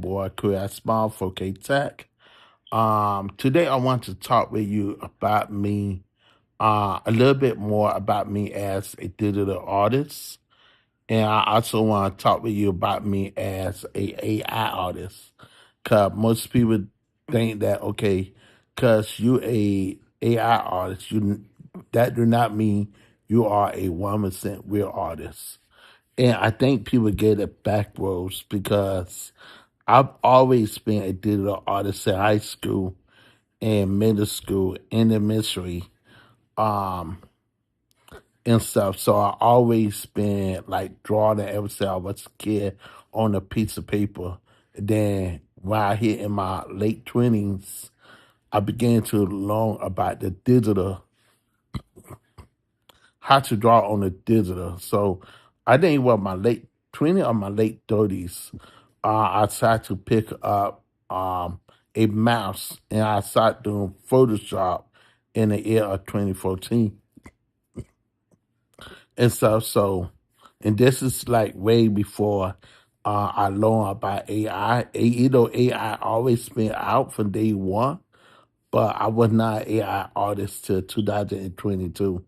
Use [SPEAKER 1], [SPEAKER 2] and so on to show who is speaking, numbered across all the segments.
[SPEAKER 1] boy, Chris Small for K Tech. Today I want to talk with you about me, a little bit more about me as a digital artist, and I also want to talk with you about me as a AI artist. Cause most people think that okay, cause you a AI artist, you that do not mean you are a 1% real artist. And I think people get it backwards because I've always been a digital artist in high school and middle school and elementary, um, and stuff. So I always been like drawing ever since I was a kid on a piece of paper. Then when I hit in my late 20s, I began to learn about the digital, how to draw on the digital. So I think it was my late 20s or my late 30s. I tried to pick up a mouse and I started doing Photoshop in the year of 2014 and stuff. So, and this is like way before I learned about AI. You know, AI always been out from day one, but I was not an AI artist till 2022.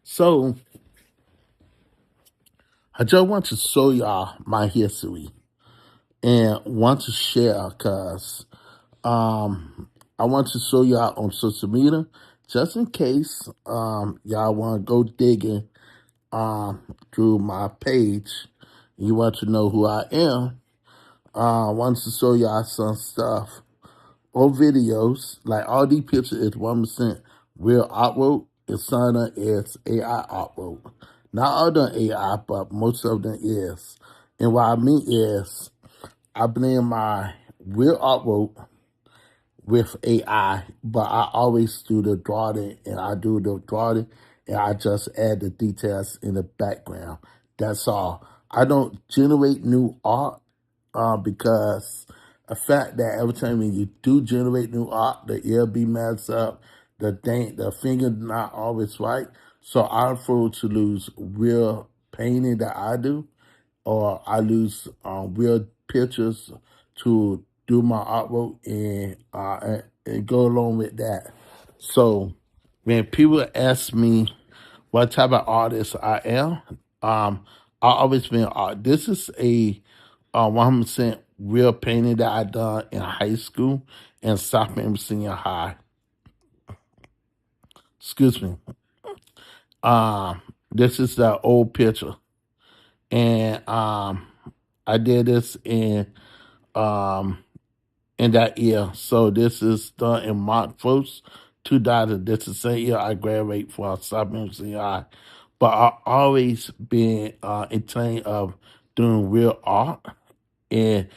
[SPEAKER 1] So, I just want to show y'all my history and want to share because I want to show y'all on social media just in case y'all want to go digging through my page. You want to know who I am. I want to show y'all some stuff or videos. Like all these pictures is 1% real artwork and some of them is AI artwork. Not all of them AI, but most of them is. And what I mean is I blend my real artwork with AI, but I always do the drawing and I do the drawing and I just add the details in the background. That's all. I don't generate new art because the fact that every time when you do generate new art, the ear be messed up, the finger not always right. So I prefer to lose real painting that I do, or I lose real pictures to do my artwork and go along with that. So when people ask me what type of artist I am, I always been art. This is a 100% real painting that I done in high school and sophomore and senior high. Excuse me. This is the old picture, and I did this um in that year. So this is done in March 1st, 2000. This is the same year I graduated from sophomore senior high. But I always been in train of doing real art and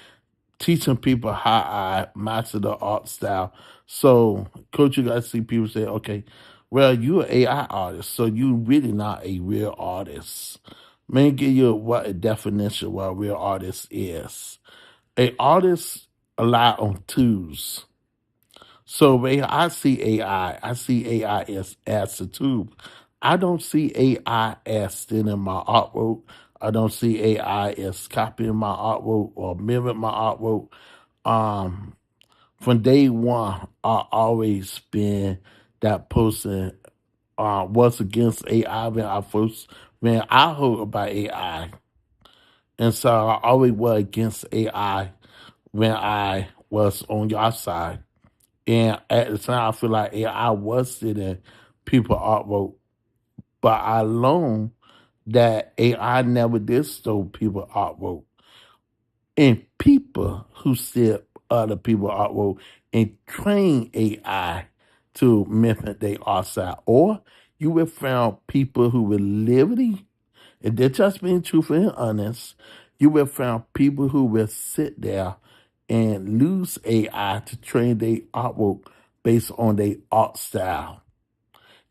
[SPEAKER 1] teaching people how I master the art style. So, coach, you guys see people say, okay, well, you're an AI artist, so you really not a real artist. Let me give you what a definition of what a real artist is. A artist rely on tools. So when I see I see AI as a tool. I don't see AI as stealing my artwork. I don't see AI as copying my artwork or mirroring my artwork. Um, from day one, I always been that person was against AI when I heard about AI. And so I always was against AI when I was on your side. And at the time, I feel like AI was stealing people artwork, but I learned that AI never did steal people artwork. And people who steal other people artwork and train AI to mimic their art style. Or you will find people who will literally, and they're just being truthful and honest, you will find people who will sit there and lose AI to train their artwork based on their art style.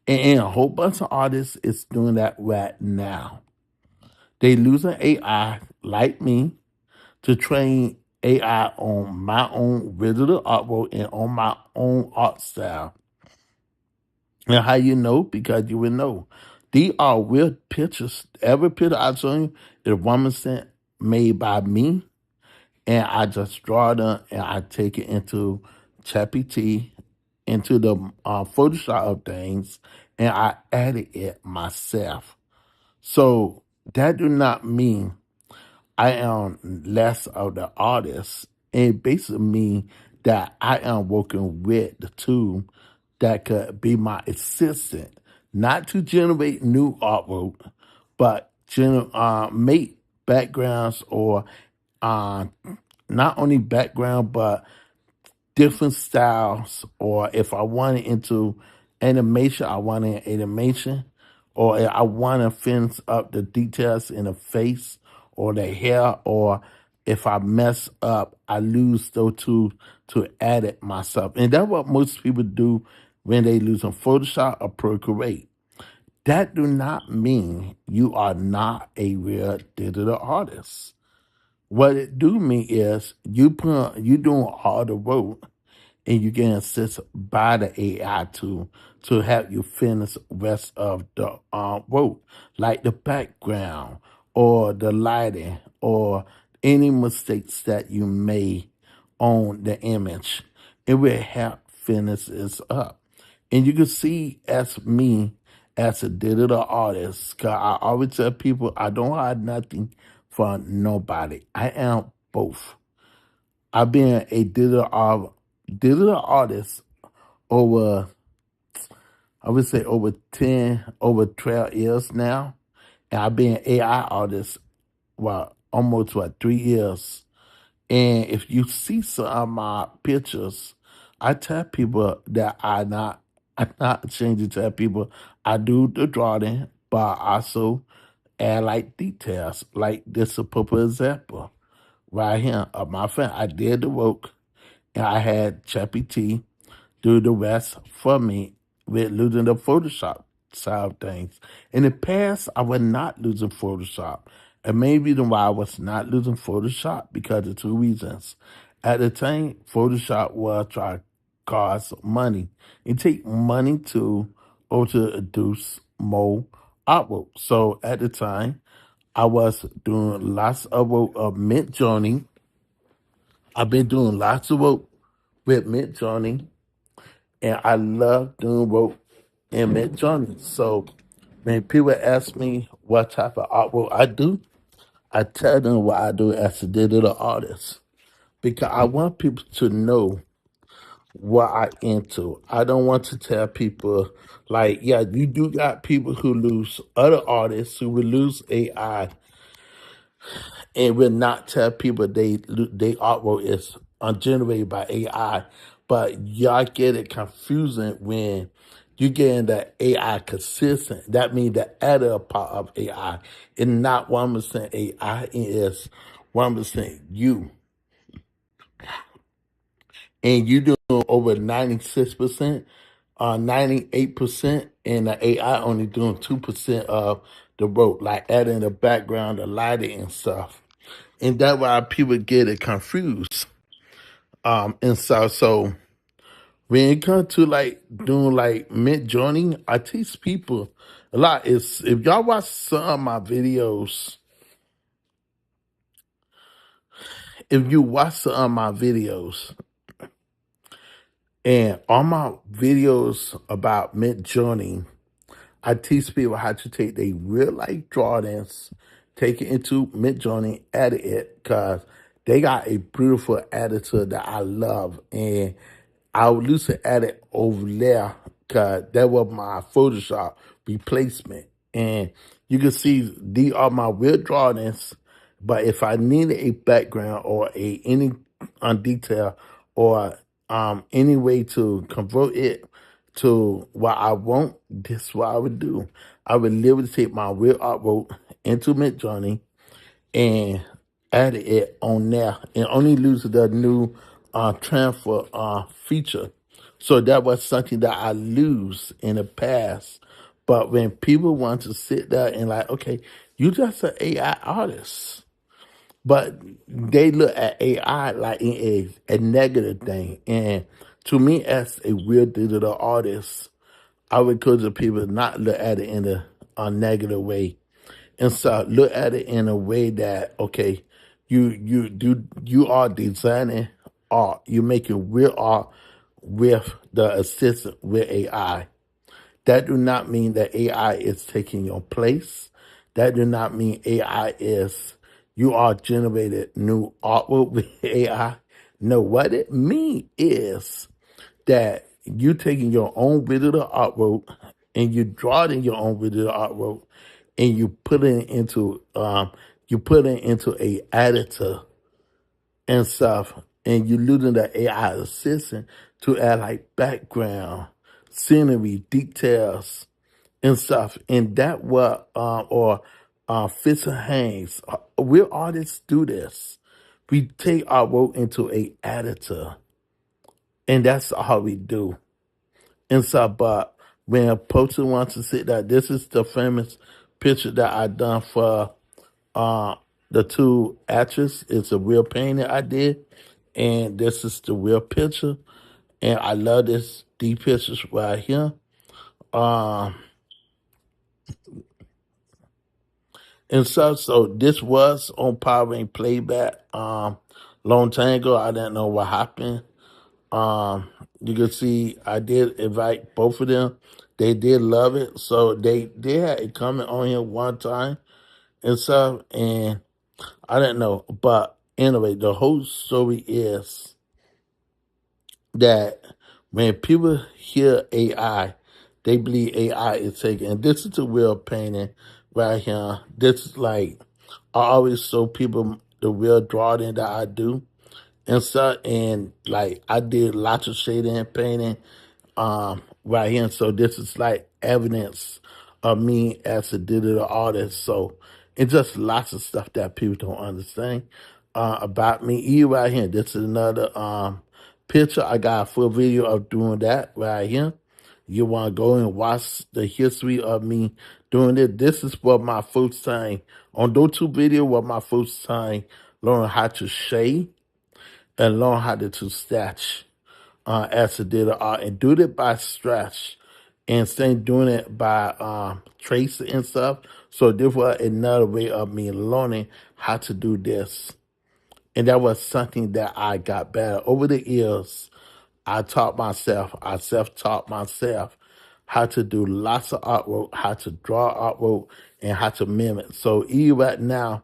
[SPEAKER 1] And a whole bunch of artists is doing that right now. They losing AI like me to train AI on my own original artwork and on my own art style. And how you know? Because you will know. These are real pictures. Every picture I show you is 1% made by me, and I just draw them and I take it into ChatGPT, into the Photoshop of things, and I edit it myself. So that do not mean I am less of the artist. It basically means that I am working with the tool that could be my assistant, not to generate new artwork, but make backgrounds or uh, not only background, but different styles, or if I wanted into animation, I wanted animation, or I want to finish up the details in the face or the hair, or if I mess up, I lose those two to edit myself. And that's what most people do when they lose in Photoshop or Procreate. That do not mean you are not a real digital artist. What it do mean is you doing all the work, and you can assist by the AI to help you finish rest of the work, like the background or the lighting or any mistakes that you made on the image. It will help finish this up. And you can see as me as a digital artist, cause I always tell people I don't hide nothing from nobody. I am both. I've been a digital artist over, I would say over 12 years now. And I've been an AI artist, almost 3 years. And if you see some of my pictures, I tell people that I'm not ashamed to tell people I do the drawing, but I also add like details. Like this is a perfect example right here of my friend. I did the work, and I had ChatGPT do the rest for me with losing the Photoshop side of things. In the past, I was not losing Photoshop. And main reason why I was not losing Photoshop because of two reasons. At the time, Photoshop was trying to cost money. It take money to produce more artwork. So at the time, I was doing lots of work of Mint Journey. I've been doing lots of work with Mint Journey, and I love doing work in Mint Journey. So when people ask me what type of artwork I do, I tell them what I do as a digital artist, because I want people to know what I into. I don't want to tell people like, yeah, you do got people who lose other artists who will lose AI and will not tell people they artwork is generated by AI. But y'all get it confusing when you get in the AI consistent. That means the other part of AI is not 1% AI, it is 1% you. And you doing over 96%, 98%, and the AI only doing 2% of the work, like adding the background, the lighting and stuff. And that's why people get it confused. And so when it comes to like doing like mid joining, I teach people a lot. Is if y'all watch some of my videos, if you watch some of my videos, and all my videos about mid joining, I teach people how to take their real life drawings, take it into Mid Journey, edit it, because they got a beautiful attitude that I love. And I would use to edit over there because that was my Photoshop replacement. And you can see these are my real drawings. But if I needed a background or any detail or any way to convert it to what I want, this is what I would do. I would literally take my real artwork into Midjourney and add it on there and only lose the new transfer feature. So that was something that I lose in the past. But when people want to sit there and like, okay, you just an AI artist. But they look at AI like it is a negative thing. And to me, as a real digital artist, I would encourage people to not look at it in a negative way. And so look at it in a way that, okay, You are designing art. You're making real art with the assistant with AI. That do not mean that AI is taking your place. That do not mean AI is you are generated new artwork with AI. No, what it means is that you taking your own digital artwork and you draw it in your own digital artwork and you put it into a editor and stuff, and you using the AI assistant to add like background, scenery, details, and stuff. And that what Fitz and Haynes, we artists do this. We take our work into a editor, and that's how we do. And so, but when a person wants to sit there, this is the famous picture that I done for uh, the two actors. It's a real painting I did, and this is the real picture. And I love these pictures right here. Um, and so this was on Power Rank Playback long time ago. I didn't know what happened. Um, you can see I did invite both of them. They did love it, so they had it coming on here one time and stuff, and I didn't know. But anyway, the whole story is that when people hear AI, they believe AI is taking. And this is a real painting right here. This is like I always show people the real drawing that I do and stuff. And like I did lots of shading and painting right here. So this is like evidence of me as a digital artist. So it's just lots of stuff that people don't understand about me. You right here. This is another picture. I got a full video of doing that right here. You want to go and watch the history of me doing it. This is what my first time on those two videos. What my first time learning how to shade and learn how to sketch as a did art and do it by stretch instead of doing it by trace and stuff. So this was another way of me learning how to do this. And that was something that I got better over the years. I self-taught myself how to do lots of artwork, how to draw artwork, and how to mimic. So even right now,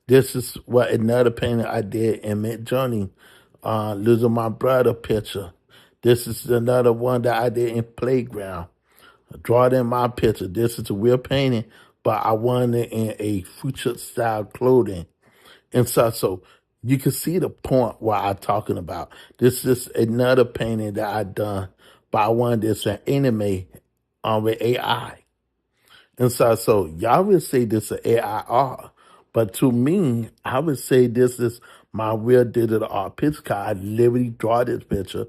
[SPEAKER 1] this is what another painting I did in Mid Journey, losing my brother picture. This is another one that I did in Playground. Draw it in my picture. This is a real painting, but I wanted it in a future style clothing and stuff. So you can see the point what I'm talking about. This is another painting that I done, but I wanted this an anime with AI. And so y'all would say this is AI art, but to me, I would say this is my real digital art picture. 'Cause I literally draw this picture,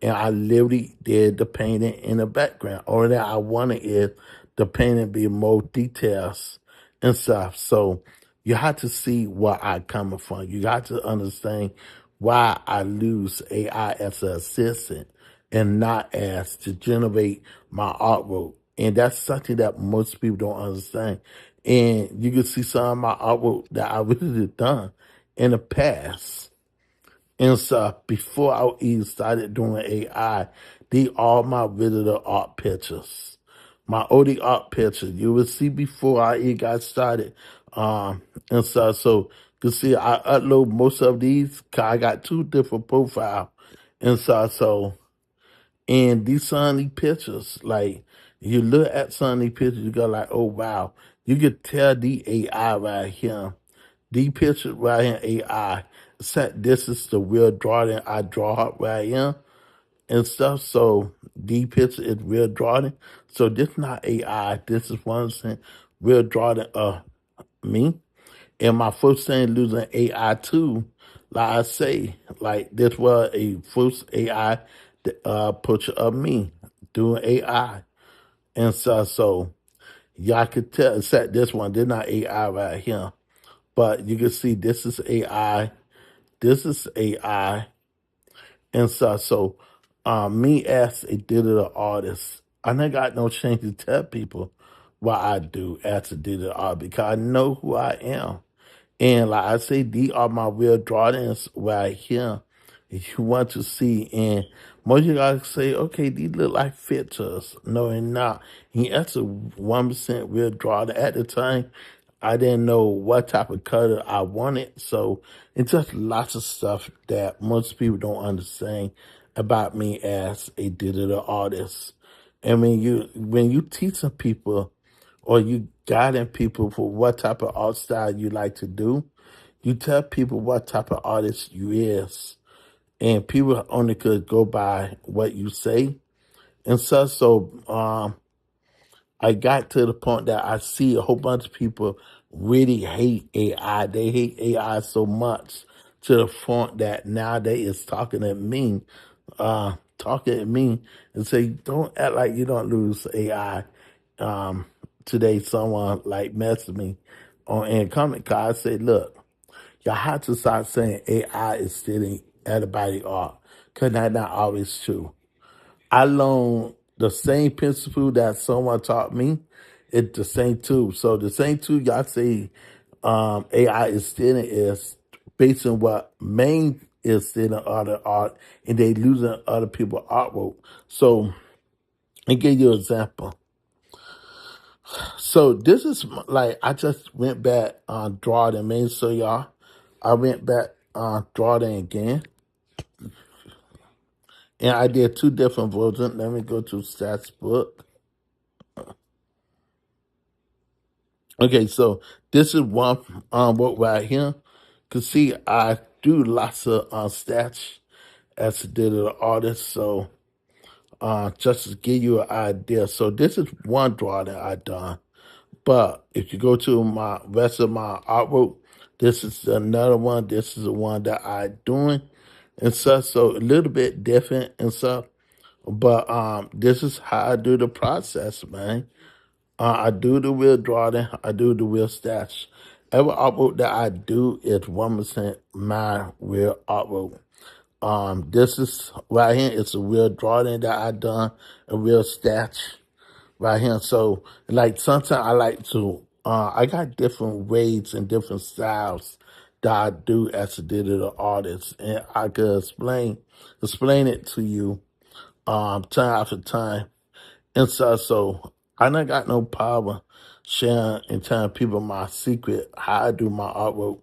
[SPEAKER 1] and I literally did the painting in the background. Or that I wanted is the painting be more details and stuff. So you have to see where I coming from. You got to understand why I lose AI as an assistant and not as to generate my artwork. And that's something that most people don't understand. And you can see some of my artwork that I really done in the past and stuff before I even started doing AI. They all my visitor art pictures. My OD art pictures. You will see before I even got started. And stuff. So you see I upload most of these 'cause I got two different profiles and stuff. So and these sunny pictures, like you look at sunny pictures, you go like, oh wow. You could tell the AI right here. The picture right here, AI. Except this is the real drawing I draw right here and stuff. So the picture is real drawing. So this not AI. This is 100% real drawing of me. And my first thing losing AI too, like I say, like this was a first AI picture of me doing AI. And so y'all could tell, except this one, they're not AI right here. But you can see this is AI, this is AI, and so me as a digital artist, I ain't got no chance to tell people what I do as a digital artist because I know who I am. And like I say, these are my real drawings right here. If you want to see, and most of you guys say, okay, these look like pictures. No, they're not. He that's a 1% real drawing. At the time, I didn't know what type of color I wanted. So it's just lots of stuff that most people don't understand about me as a digital artist. And when you teaching people or you guiding people for what type of art style you like to do, you tell people what type of artist you is. And people only could go by what you say. And so I got to the point that I see a whole bunch of people really hate AI. They hate AI so much to the point that nowadays it's talking at me and say, don't act like you don't lose AI. Um, Today someone like messaged me on in comment card. I said, look, y'all have to start saying AI is stealing everybody art, because that's not always true. I learned the same principle that someone taught me. It's the same tool. So the same tool y'all say AI is stealing is based on what main is stealing other art, and they losing other people's artwork. So I give you an example. So this is like I just went back on drawing main. So y'all, I went back on drawing again, and I did two different versions. Let me go to stats book. Okay, so this is one work right here. Cause see, I do lots of stats as a digital artist. So just to give you an idea, so this is one drawing that I done. But if you go to my rest of my artwork, this is another one. This is the one that I doing and stuff. So a little bit different and stuff. But this is how I do the process, man. I do the real drawing. I do the real stats. Every artwork that I do is 1% my real artwork. This is right here. It's a real drawing that I done, a real stats right here. So, like, sometimes I like to, I got different ways and different styles that I do as a digital artist, and I could explain it to you, time after time. And so I done got no problem sharing and telling people my secret, how I do my artwork.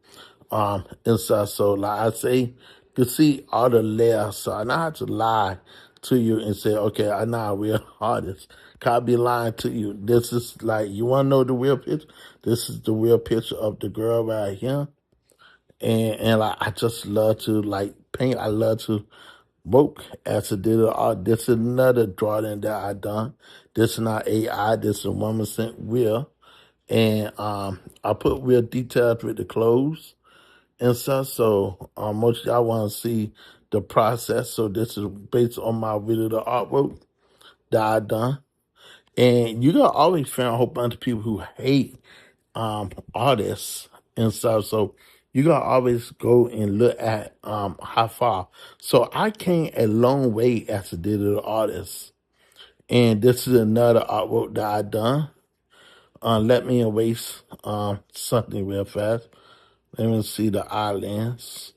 [SPEAKER 1] So like I say, you can see all the layers. So I not have to lie to you and say, okay, I'm not a real artist. Can I be lying to you? This is like, you want to know the real picture? This is the real picture of the girl right here. And like, I just love to like paint. I love to work as a digital art. This is another drawing that I done. This is not AI. This is 1% real. And I put real details with the clothes and stuff. So most of y'all want to see the process. So this is based on my digital artwork that I done. And you gonna always find a whole bunch of people who hate artists and stuff. So you gotta always go and look at how far. So I came a long way as a digital artist. And this is another artwork that I done. Let me erase something real fast. Let me see the islands.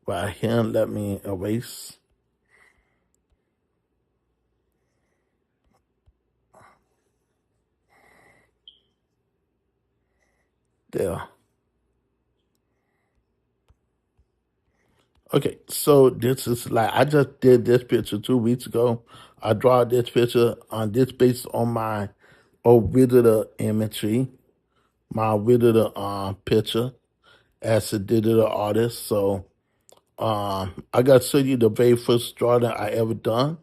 [SPEAKER 1] Right here, let me erase. There. Okay, so this is like I just did this picture 2 weeks ago. I draw this picture on this based on my original imagery, my original picture as a digital artist. So I got to show you the very first drawing I ever done,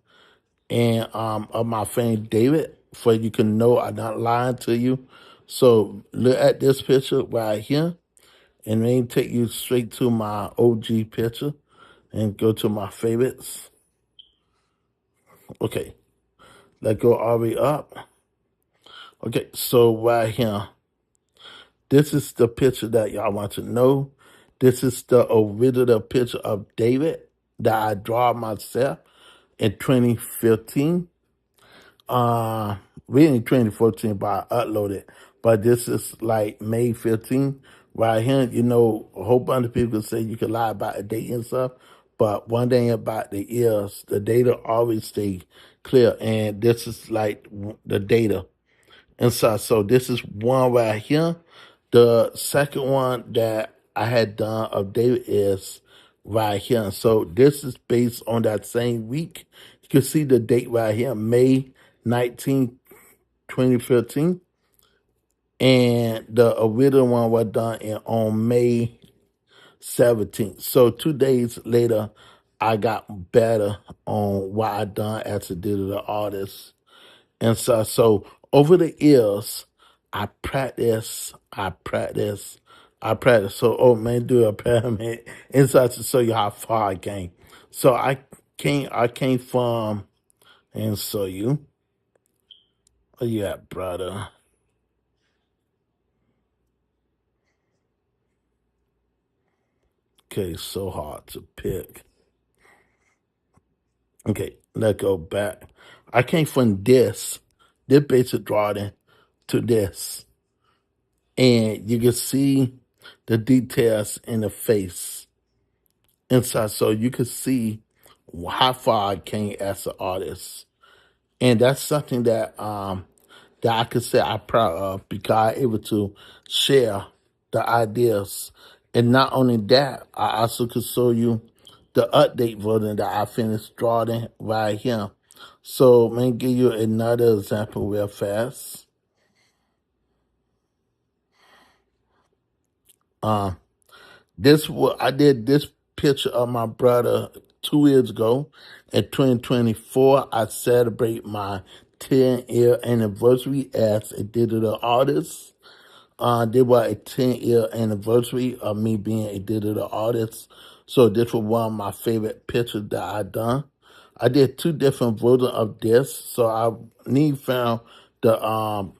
[SPEAKER 1] and of my friend David, for you can know I'm not lying to you. So look at this picture right here, and then take you straight to my OG picture and go to my favorites. Okay, let's go all the way up. Okay, so right here, this is the picture that y'all want to know. This is the original picture of David that I draw myself in 2015. we in 2014, but I uploaded. But this is like May 15th, right here. You know, a whole bunch of people say you can lie about the date and stuff. But one thing about the is the data always stay clear. And this is like the data. And so this is one right here. The second one that I had done updated is right here. So this is based on that same week. You can see the date right here, May 19th, 2015. And the original one was done on May 17th. So 2 days later, I got better on what I done as a digital artist. And so over the years, I practice. So, oh man, do a pyramid inside to show you how far I came. So I came from, and so you, where you at, brother? Okay, so hard to pick. Okay, let's go back. I came from this basic drawing to this. And you can see the details in the face inside, so you can see how far I came as an artist, and that's something that I could say I'm proud of because I'm able to share the ideas, and not only that, I also could show you the update version that I finished drawing right here. So let me give you another example real fast. Uh, This what I did this picture of my brother 2 years ago. In 2024, I celebrate my 10-year anniversary as a digital artist. There was a 10-year anniversary of me being a digital artist. So this was one of my favorite pictures that I done. I did two different versions of this. So I need found the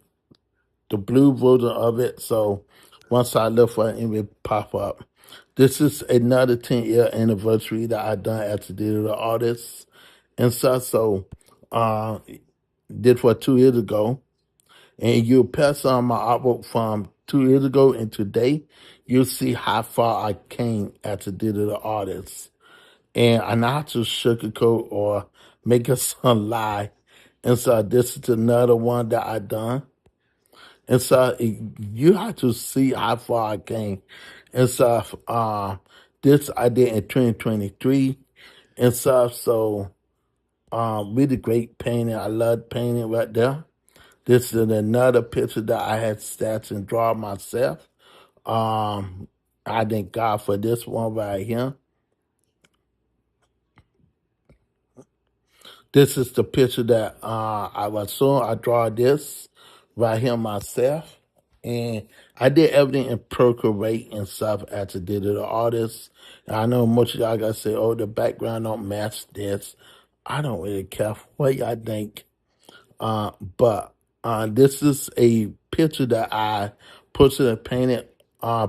[SPEAKER 1] the blue version of it. So once I look for it, it will pop up. This is another 10-year anniversary that I done as a digital artist and stuff. So uh, did for 2 years ago. And you pass on my artwork from 2 years ago and today, you'll see how far I came as a digital artist. And I not to sugarcoat or make a son lie. And so this is another one that I done. And so you have to see how far I came. And so this I did in 2023 and stuff. So really great painting. I love painting right there. This is another picture that I had stats and draw myself. I thank God for this one right here. This is the picture that I was showing. I draw this right here myself. And I did everything in Procreate and stuff as a digital artist. And I know most of y'all got to say, oh, the background don't match this. I don't really care what y'all think. But this is a picture that I posted and painted,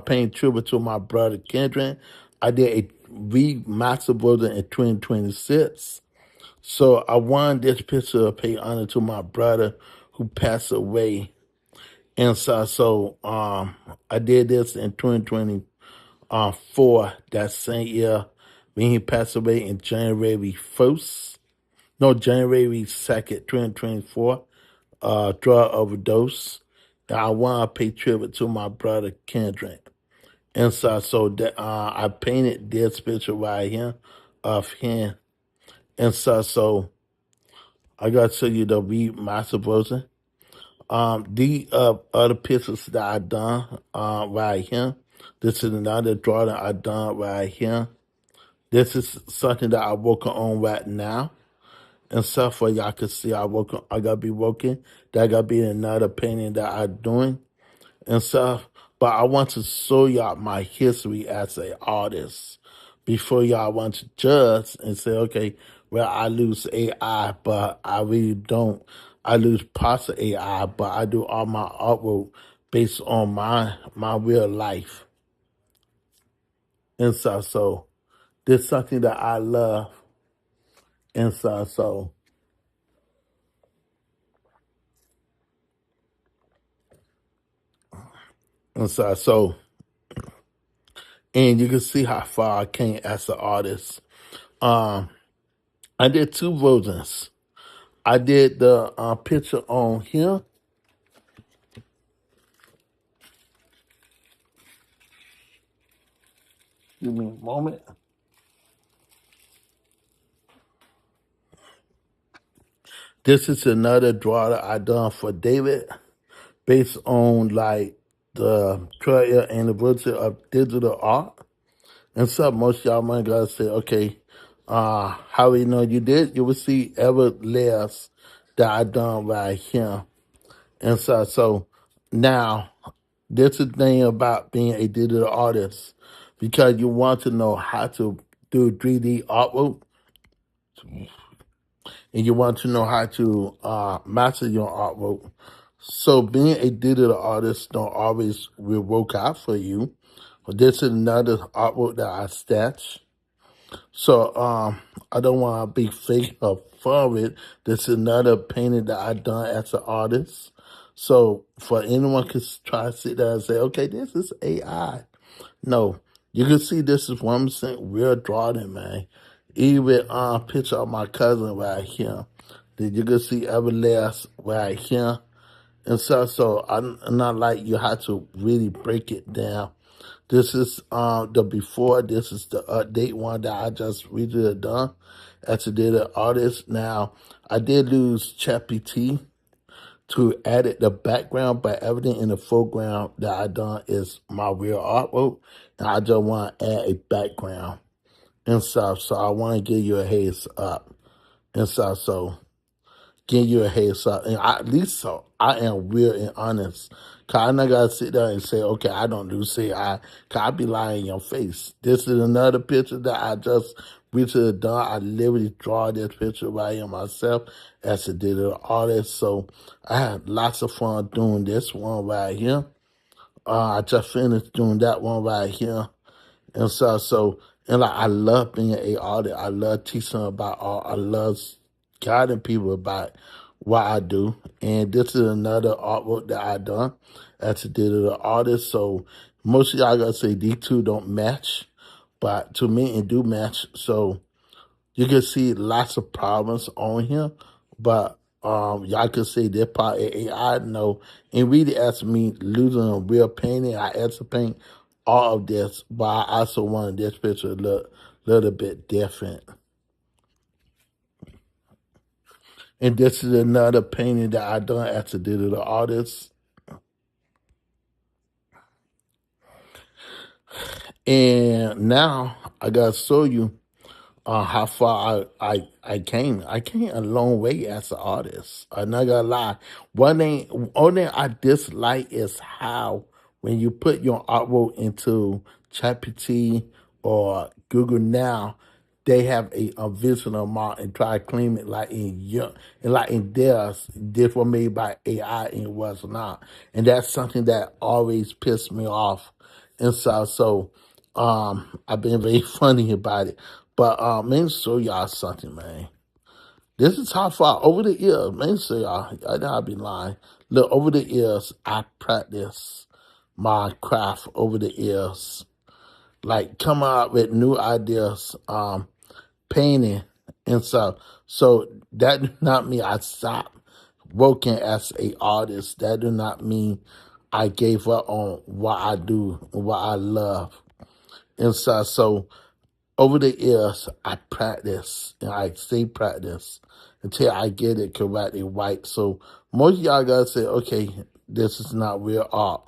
[SPEAKER 1] paying tribute to my brother Kendrick. I did a remaster version in 2026. So I wanted this picture to pay honor to my brother who passed away. And so I did this in 2024, that same year when he passed away in January 1st. No, January 2nd, 2024, drug overdose. And I want to pay tribute to my brother Kendrick. And so that I painted this picture right here of him. And so I got to show you the remaster version. The other pictures that I done right here. This is another drawing I done right here. This is something that I'm working on right now. And stuff where y'all can see I gotta be working. That gotta be another painting that I'm doing and stuff. But I want to show y'all my history as an artist before y'all want to judge and say, okay, well, I lose AI, but I really don't. I lose parts of AI, but I do all my artwork based on my real life and stuff. So this is something that I love and stuff. So And and you can see how far I came as an artist. Um, I did two versions. I did the picture on here. Give me a moment. This is another draw that I done for David, based on like the 12th anniversary of digital art. And so most y'all might gotta say, okay, how we know you did? You will see ever less that I done right here. And so now this is the thing about being a digital artist, because you want to know how to do 3D artwork, and you want to know how to master your artwork. So being a digital artist don't always will work out for you. This is another artwork that I stashed. So I don't want to be fake or for it. This is another painting that I done as an artist. So for anyone can try to sit there and say, okay, this is AI. No, you can see this is 1% real drawing, man. Even picture of my cousin right here. Then you can see Everlast right here. And so I'm not like you have to really break it down. This is the before. This is the update one that I just recently done as a data artist. Now I did lose ChatGPT to edit the background, but everything in the foreground that I done is my real artwork, and I just want to add a background and stuff. So I want to give you a heads up and stuff. So give you a heads up, and at least so I am real and honest. Cause I'm not gotta sit there and say, okay, I don't do CI. Cause I be lying in your face. This is another picture that I just recently done. I literally draw this picture right here myself as a digital artist. So I had lots of fun doing this one right here. I just finished doing that one right here. And and like I love being an artist. I love teaching about art. I love guiding people about what I do. And this is another artwork that I done as a digital artist. So most of y'all gotta say these two don't match, but to me it do match. So you can see lots of problems on here, but y'all can say they're part of AI. No, and really as me losing a real painting, I had to paint all of this, but I also wanted this picture to look a little bit different. And this is another painting that I done as a digital artist. And now I gotta show you how far I came. I came a long way as an artist. I'm not gonna lie. Only thing I dislike is how when you put your artwork into ChatGPT or Google Now, they have a visual amount and try to claim it like in your and like in theirs, this was made by AI and it was not. And that's something that always pissed me off. And I've been very funny about it. But let me show y'all something, man. This is how far over the years, let me show y'all. I know I'll be lying. Look, over the years, I practice my craft over the years. Like come out with new ideas, painting and stuff. So that do not mean I stopped working as a artist. That do not mean I gave up on what I do and what I love and stuff. So over the years, I practice and I stay practice until I get it correctly right. So most of y'all gotta say, okay, this is not real art.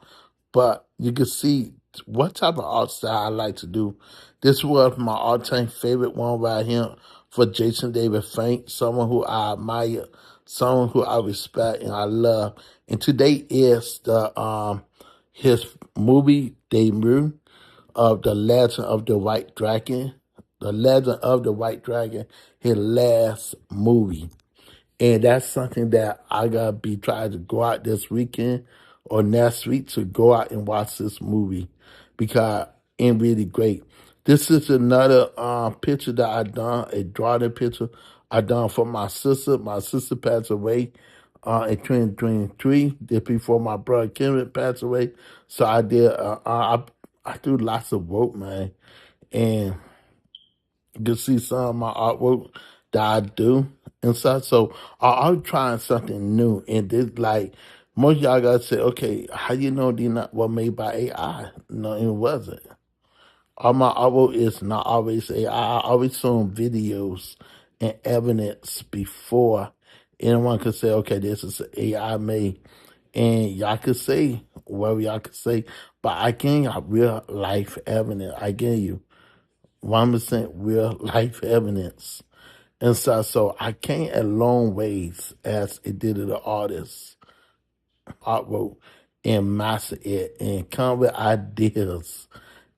[SPEAKER 1] But you can see what type of art style I like to do. This was my all-time favorite one right here for Jason David Frank, someone who I admire, someone who I respect and I love. And today is the his movie debut of The Legend of the White Dragon. The Legend of the White Dragon, his last movie. And that's something that I gotta be trying to go out this weekend or next week to go out and watch this movie because it's really great. This is another picture that I done, a drawing picture I done for my sister. My sister passed away in 2023, just before my brother Kendrick passed away. So I did. I do lots of work, man, and you can see some of my artwork that I do and stuff. So I'm trying something new, and this like most of y'all gotta say, okay, how you know these not were made by AI? No, it wasn't. All my artwork is not always AI. I always show them videos and evidence before anyone could say, okay, this is AI made. And y'all could say whatever y'all could say, but I give y'all real life evidence. I give you 1% real life evidence. And so I came a long ways as a digital artist, artwork, and master it and come with ideas.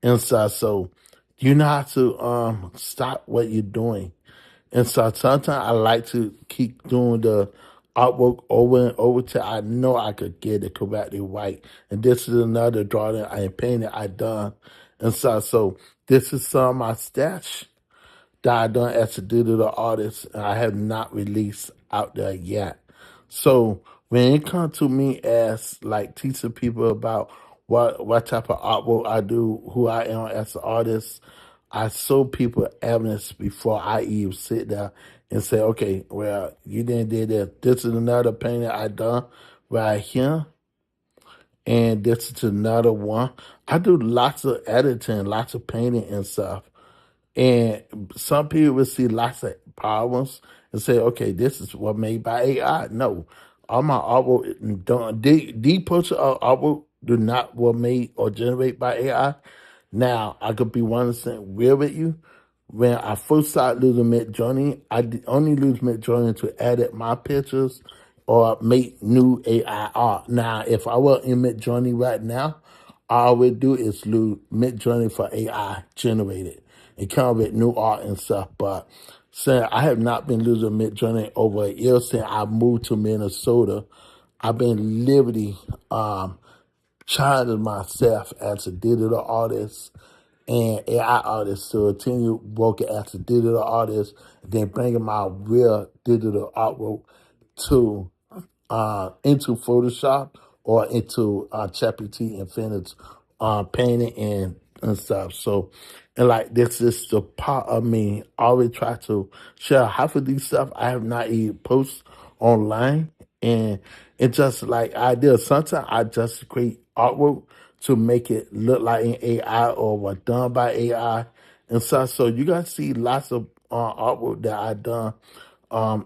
[SPEAKER 1] And so you know how to stop what you're doing. And so sometimes I like to keep doing the artwork over and over till I know I could get it correctly right. And this is another drawing I painted I done. And so this is some of my stash that I done as a digital artist, and I have not released out there yet. So when it comes to me as like teaching people about what type of artwork I do, who I am as an artist, I show people evidence before I even sit there and say, okay, well, you didn't do this. This is another painting I done right here. And this is another one. I do lots of editing, lots of painting and stuff. And some people will see lots of problems and say, okay, this is what made by AI. No, all my artwork don't, the portion of artwork do not were made or generated by AI. Now, I could be 100% real with you. When I first started losing Mid Journey, only lose Mid Journey to edit my pictures or make new AI art. Now, if I were in Mid Journey right now, all I would do is lose Mid Journey for AI generated and come with new art and stuff. But since I have not been losing Mid Journey over a year since I moved to Minnesota, I've been literally challenging myself as a digital artist and AI artist to continue working as a digital artist, then bringing my real digital artwork to into Photoshop or into ChatGPT Infinite's painting and stuff. So, and like this is the part of me. I always try to share half of these stuff I have not even post online, and it's just like I do. Sometimes I just create artwork to make it look like an AI or was done by AI and stuff. So you guys see lots of artwork that I done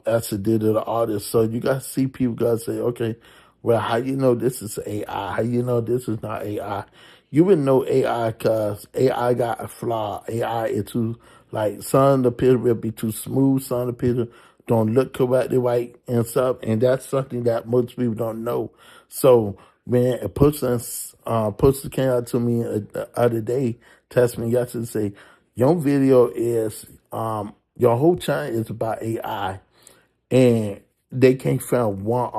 [SPEAKER 1] as a digital artist. So you got to see people got to say, okay, well, how you know this is AI? How you know this is not AI? You would know AI because AI got a flaw. AI is too, like, some of the picture will be too smooth. Some of the picture don't look correctly right and stuff. And that's something that most people don't know. So when a person came out to me the other day, text me yesterday, say, your video is, your whole channel is about AI, and they can't find one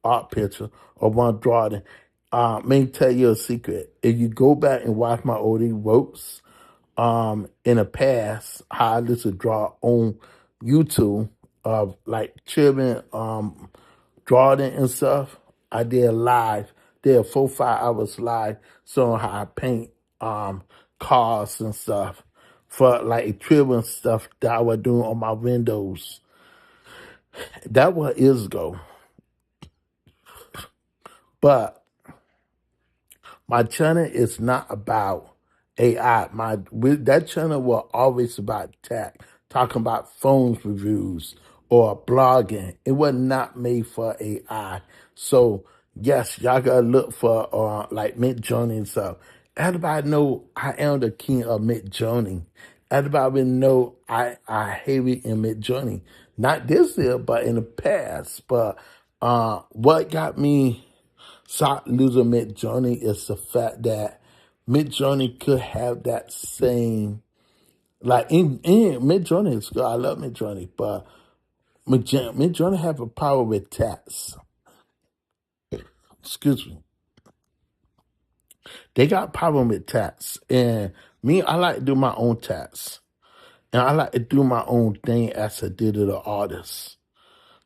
[SPEAKER 1] art picture or one drawing. Let me tell you a secret. If you go back and watch my old works, in the past, how I used to draw on YouTube of like children, drawing and stuff. I did live, did 4 5 hours live, showing how I paint cars and stuff for like children stuff that I was doing on my windows. That was years ago. But my channel is not about AI. That channel was always about tech, talking about phones reviews or blogging. It was not made for AI. So yes, y'all gotta look for like Mid Journey and stuff. Everybody know I am the king of Mid Journey. Everybody know I heavy in Mid Journey. Not this year, but in the past. But what got me stop losing Mid Journey is the fact that Mid Journey could have that same, like in Mid Journey is good. I love Mid Journey, but Mid Journey have a power with tats. Excuse me. They got power with tats, and me, I like to do my own tats, and I like to do my own thing as a digital artist.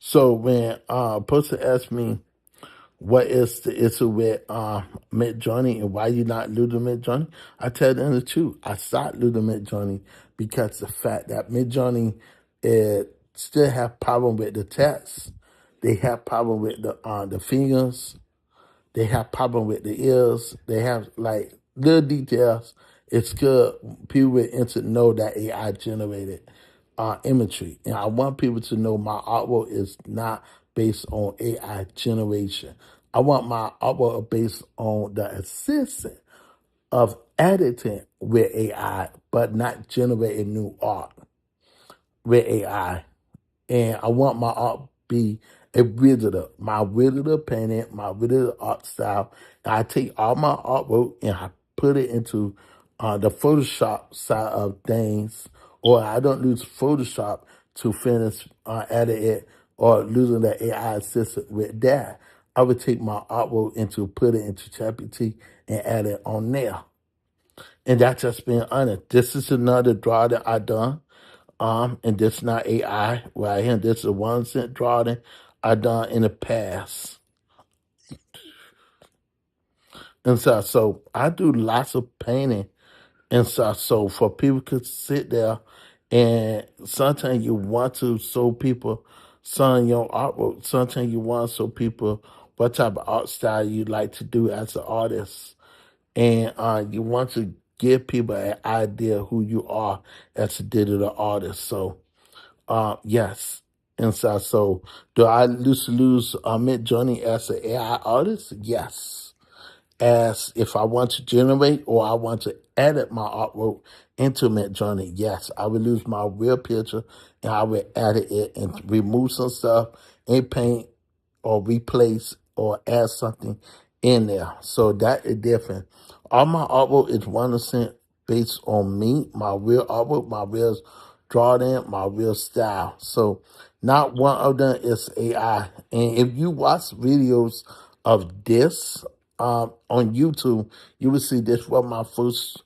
[SPEAKER 1] So when a person asks me what is the issue with Midjourney and why you not using Midjourney, I tell them the truth. I stopped using Midjourney because the fact that Midjourney still have problem with the text. They have problem with the fingers. They have problem with the ears. They have like little details. It's good. People with internet know that AI generated imagery, and I want people to know my artwork is not based on AI generation. I want my artwork based on the assistance of editing with AI, but not generating new art with AI. And I want my art be a visitor, my visitor painting, my visitor art style. And I take all my artwork and I put it into the Photoshop side of things, or I don't use Photoshop to finish edit it or using the AI assistant with that. I would take my artwork into put it into ChatGPT and add it on there. And that's just being honest. This is another draw that I done. And this not AI right here. This is a 1 cent drawing I done in the past. And so I do lots of painting and stuff. So for people could sit there and sometimes you want to show people some of your artwork. Sometimes you want to show people what type of art style you like to do as an artist. And you want to give people an idea who you are as a digital artist. So yes. And so do I lose Midjourney as an AI artist? Yes. As if I want to generate or I want to edit my artwork into Midjourney, yes, I would lose my real picture and I would edit it and remove some stuff and paint or replace or add something in there. So that is different. All my artwork is 100% based on me, my real artwork, my real drawing, my real style. So not one of them is AI. And if you watch videos of this on YouTube, you will see this was my first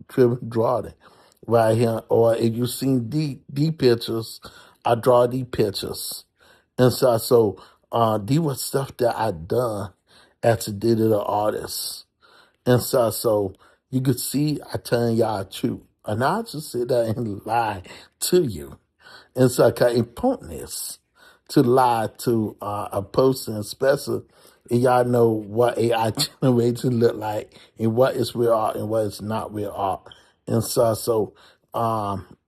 [SPEAKER 1] tripping drawing right here. Or if you've seen the pictures, I draw the pictures. And so these were stuff that I done as a digital artist. And so you could see I telling y'all the truth. And I just sit there and lie to you. And so important is to lie to a person, especially if y'all know what AI generation look like and what is real art and what is not real art. And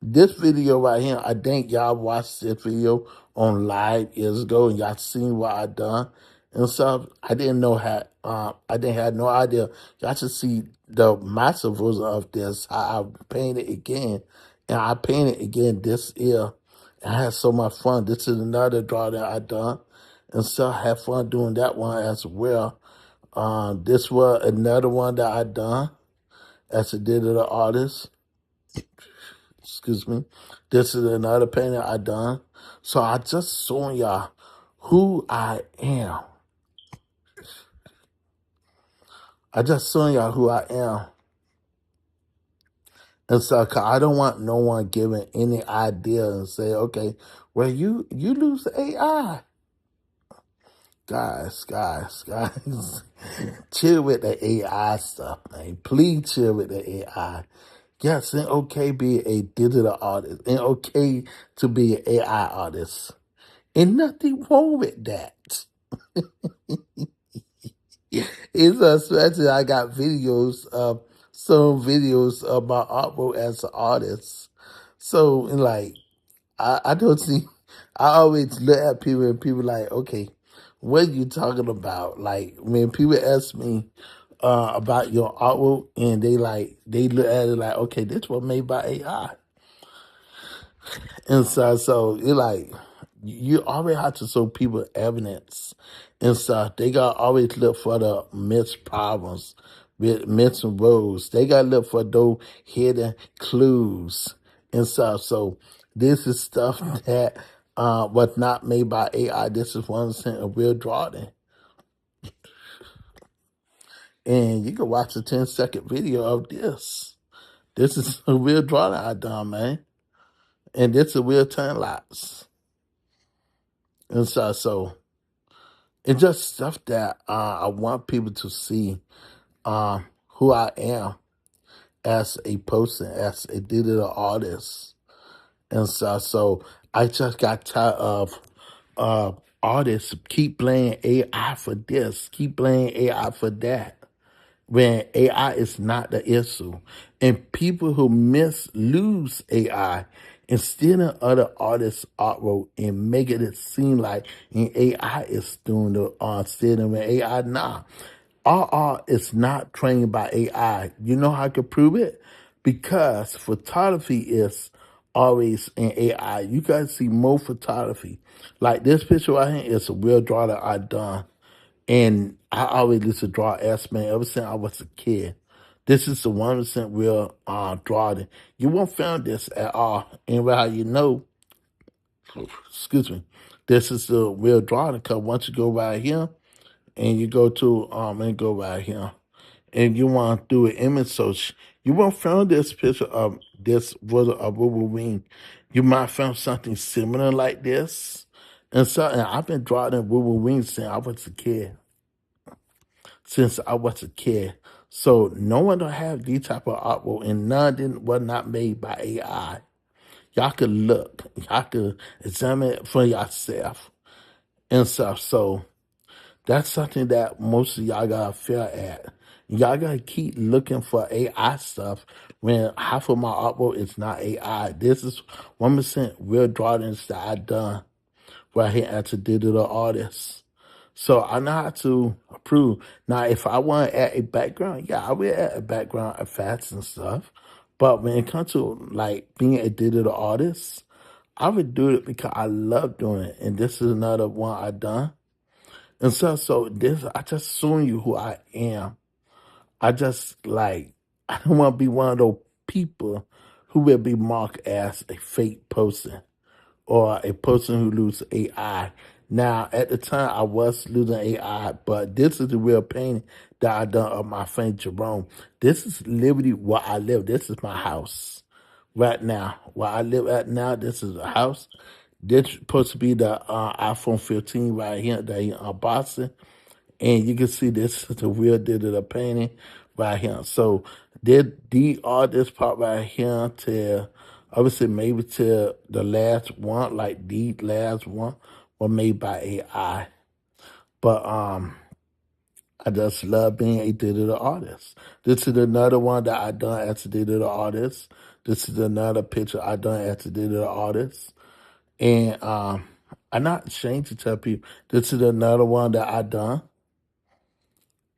[SPEAKER 1] this video right here, I think y'all watched this video on live years ago and y'all seen what I done. And so I didn't know how, I didn't have no idea. Y'all should see the massive version of this, how I painted again. And I painted again this year. I had so much fun. This is another drawing that I done. And so I had fun doing that one as well. This was another one that I done as a digital artist. Excuse me. This is another painting I done. So I just showing y'all who I am. I just showing y'all who I am. And so 'cause I don't want no one giving any idea and say, okay, well, you lose the AI. Guys, chill with the AI stuff, man. Please chill with the AI. Yes, it's okay be a digital artist. It's okay to be an AI artist. And nothing wrong with that. It's especially I got some videos of my artwork as an artist. So like I don't see. I always look at people and people like, okay, what are you talking about? Like when people ask me about your artwork and they look at it like, okay, this was made by AI. And so you're like, you always have to show people evidence and stuff. They got to always look for the missed problems, missing roads. They got to look for those hidden clues and stuff. So this is stuff that was not made by AI. This is 100% a real drawing. And you can watch a 10-second video of this. This is a real drawing I done, man. And this is a real time lapse. And so it's just stuff that I want people to see who I am as a person, as a digital artist. And so I just got tired of artists keep playing AI for this, keep playing AI for that, when AI is not the issue. And people who lose AI and stealing other artists' artwork and making it seem like AI is doing the stealing when AI not. Our art is not trained by AI. You know how I can prove it? Because photography is always in AI. You guys see more photography. Like this picture right here is a real drawing that I done. And I always used to draw man ever since I was a kid. This is the 1% real drawing. You won't find this at all. And how you know, excuse me, this is the real drawing because once you go right here and you go to and go right here and you want to do an image search, you won't find this picture of this was a Wolverine. You might find something similar like this. And I've been drawing Wolverine since I was a kid. So no one don't have these type of artwork, and none was not made by AI. Y'all could look, y'all could examine it for yourself and stuff. So that's something that most of y'all gotta fail at. Y'all gotta keep looking for AI stuff when half of my artwork is not AI. This is 1% real drawings that I done right here as a digital artist. So I know how to approve. Now, if I want to add a background, yeah, I will add a background effects and stuff. But when it comes to like being a digital artist, I would do it because I love doing it. And this is another one I done. And so this, I just showing you who I am. I just like, I don't want to be one of those people who will be marked as a fake person or a person who loses AI. Now, at the time, I was losing AI, but this is the real painting that I done of my friend Jerome. This is literally where I live. This is my house right now. Where I live at now, this is a house. This supposed to be the iPhone 15 right here that he unboxing. And you can see this is the real digital painting right here. So did the artist part right here to obviously maybe to the last one, like the last one, were made by AI. But I just love being a digital artist. This is another one that I done as a digital artist. This is another picture I done as a digital artist. And I'm not ashamed to tell people this is another one that I done.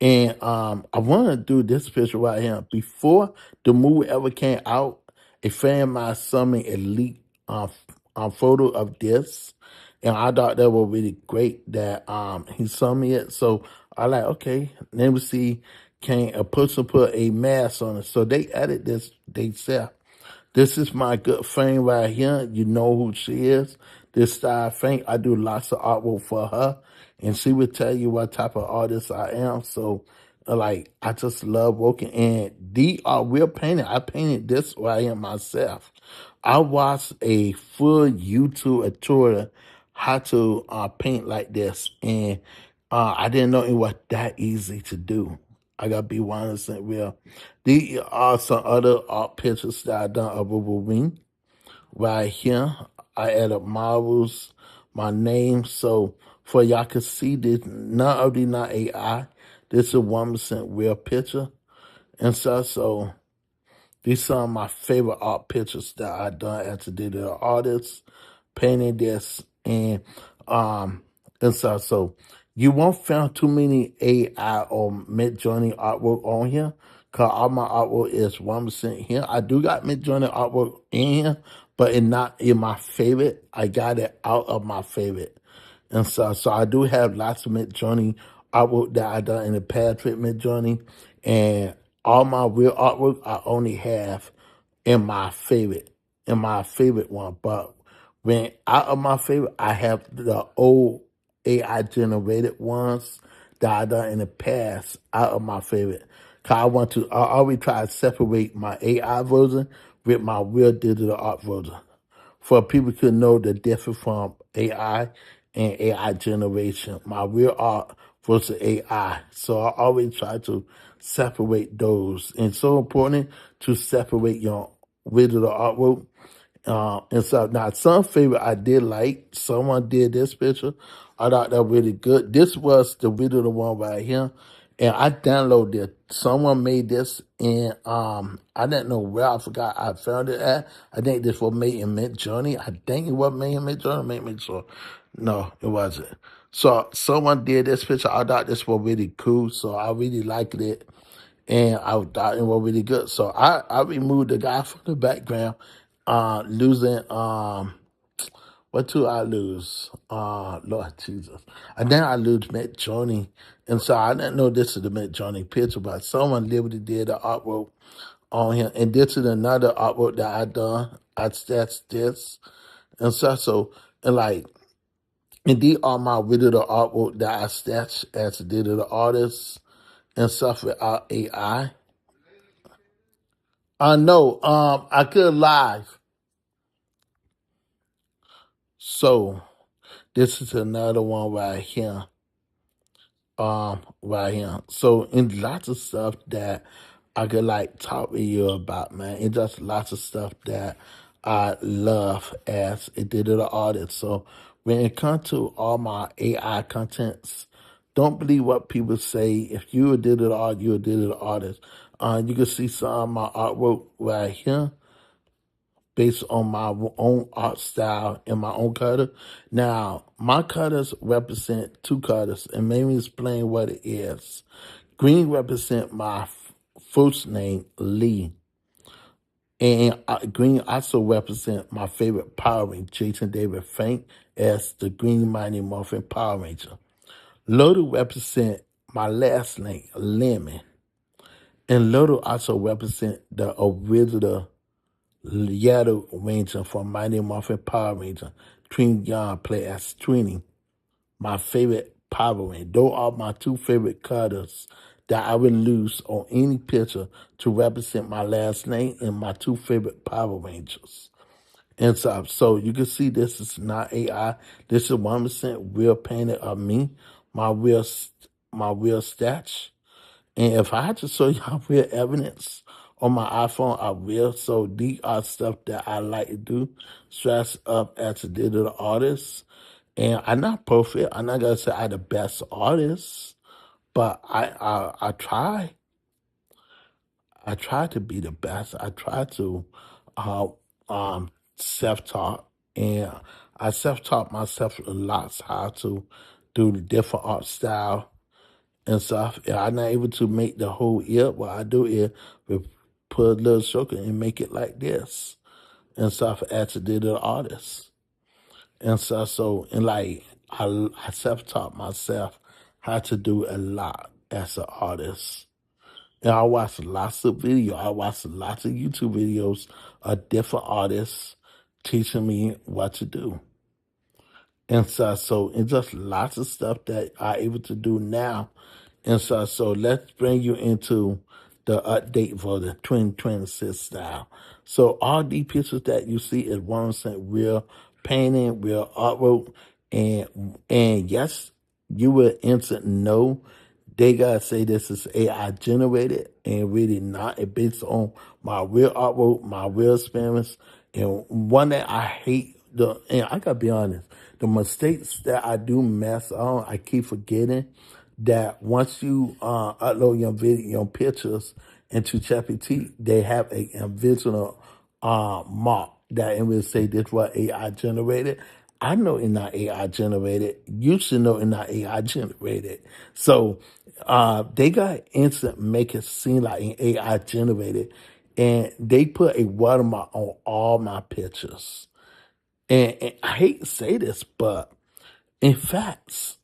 [SPEAKER 1] And I want to do this picture right here. Before the movie ever came out, a friend of mine sent me a leaked photo of this. And I thought that was really great that he sent me it. So I like, okay, let me see, can a person put a mask on it? So they added this, they said. This is my good friend right here. You know who she is. This style friend. I do lots of artwork for her, and she would tell you what type of artist I am. So, like, I just love working. And the real painting. I painted this right here myself. I watched a full YouTube tutorial how to paint like this, and I didn't know it was that easy to do. I gotta be 100% real. These are some other art pictures that I done of Wolverine. Right here, I added marbles, my name, so for y'all can see this, none of these not AI. This is a 1% real picture. And so these are some of my favorite art pictures that I done as a digital artist, painting this um so you won't find too many AI or mid-journey artwork on here. Cause all my artwork is 1% here. I do got mid-journey artwork in here, but it's not in my favorite. I got it out of my favorite. And so I do have lots of mid-journey artwork that I done in the past with mid-journey. And all my real artwork I only have in my favorite one. But when out of my favorite, I have the old AI generated ones that I done in the past out of my favorite. Cause I always try to separate my AI version with my real digital art version. For people to know the difference from AI and AI generation, my real art versus AI. So I always try to separate those. And it's so important to separate your digital artwork. And so now some favorite I did like. Someone did this picture. I thought that was really good. This was the video, the one right here. And I downloaded it. Someone made this and I didn't know where. I forgot I found it at. I think this was made in Mid Journey. I think it was made in Mid Journey. Make me sure. No, it wasn't. So someone did this picture. I thought this was really cool. So I really liked it. And I thought it was really good. So I removed the guy from the background, losing what do I lose? Lord Jesus. And then I lose Mid Journey. And so I didn't know this is the Mid Journey picture, but someone literally did the artwork on him. And this is another artwork that I done. I sketched this. And so and like, and these are my digital artwork that I sketched as a digital artist and stuff without AI. No, I could live. So this is another one right here. Right here. So in lots of stuff that I could like talk with you about, man. It's just lots of stuff that I love as a digital artist. So when it comes to all my AI contents, don't believe what people say. If you're a digital artist, you're a digital artist. You can see some of my artwork right here based on my own art style and my own cutter. Now, my cutters represent two cutters, and let me explain what it is. Green represent my first name, Lee. And green also represent my favorite Power Ranger, Jason David Frank, as the Green Mighty Morphin Power Ranger. Little represent my last name, Lemon. And little also represent the original Yellow Ranger from Mighty Morphin Power Ranger. Trini Young play as Trini, my favorite Power Ranger. Those are my two favorite colors that I would lose on any picture to represent my last name and my two favorite Power Rangers. And so you can see this is not AI. This is 1% real painted of me, my real stats. And if I had to show y'all real evidence on my iPhone, I will. So these are stuff that I like to do, stress up as a digital artist. And I'm not perfect. I'm not gonna say I'm the best artist, but I try. I try to be the best. I try to uh, self-taught, and I self-taught myself a lot how to do the different art style and stuff. Yeah, I'm not able to make the whole ear. What I do is we put a little circle and make it like this and stuff as a digital artist. And and like I self-taught myself how to do a lot as an artist. And I watch lots of videos. I watch lots of YouTube videos of different artists teaching me what to do. And so it's just lots of stuff that I'm able to do now. And so let's bring you into the update for the 2026 style. So all these pictures that you see is 100% real painting, real artwork, and yes, you will instant know they gotta say this is AI generated and really not. It based on my real artwork, my real experience, and one that I hate and I gotta be honest, the mistakes that I do mess on, I keep forgetting that once you upload your video, your pictures into ChatGPT, they have a original mark that it will say this was AI generated. I know it's not AI generated. You should know it's not AI generated. So they got instant make it seem like an AI generated, and they put a watermark on all my pictures. And I hate to say this, but in fact,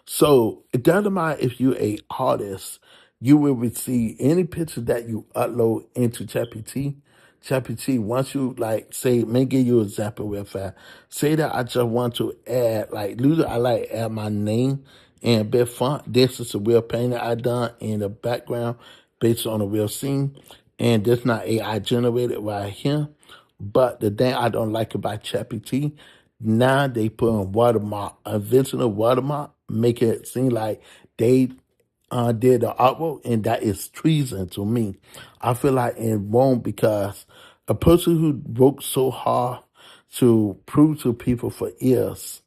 [SPEAKER 1] so it doesn't matter if you're a artist, you will receive any picture that you upload into ChatGPT. ChatGPT, once you like say, let me give you an example real fast. Say that I just want to add, like usually I like add my name and a bit font. This is a real painting I done in the background based on a real scene. And this not AI generated right here. But the thing I don't like about ChatGPT, now they put on watermark, original watermark, make it seem like they did the artwork, and that is treason to me. I feel like it wrong because a person who worked so hard to prove to people for years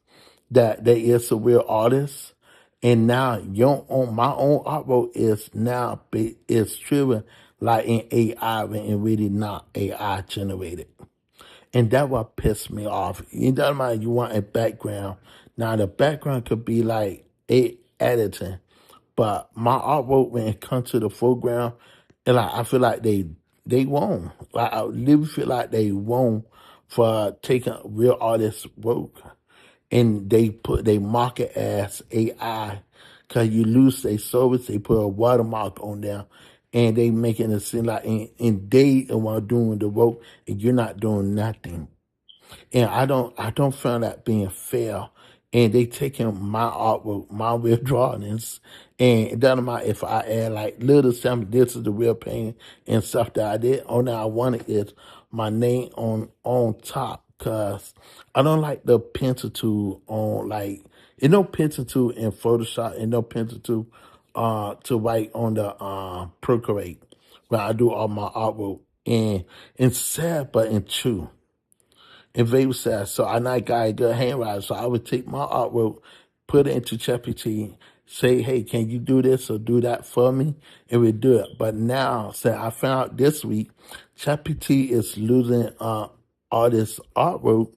[SPEAKER 1] that they is a real artist, and now your own my own artwork is now is driven like in AI when it really not AI generated. And that what pissed me off. It doesn't matter you want a background. Now the background could be like editing, but my artwork when it comes to the foreground, and like I feel like they won. Like I literally feel like they won for taking real artists' work, and they mark it as AI, because you lose their service. They put a watermark on there, and they making it seem like and they the one doing the work, and you're not doing nothing. And I don't find that being fair. And they taking my artwork, my real drawings, and it doesn't matter if I add like little something. This is the real painting and stuff that I did. Only I wanted is my name on top, cause I don't like the pencil tool on like it no pencil tool in Photoshop and no pencil tool to write on the Procreate when I do all my artwork. And it's sad but it's true. And very sad. So I not got a good handwriting. So I would take my artwork, put it into ChatGPT, say, hey, can you do this or do that for me? And we do it. But now, say I found out this week, ChatGPT is losing all this artwork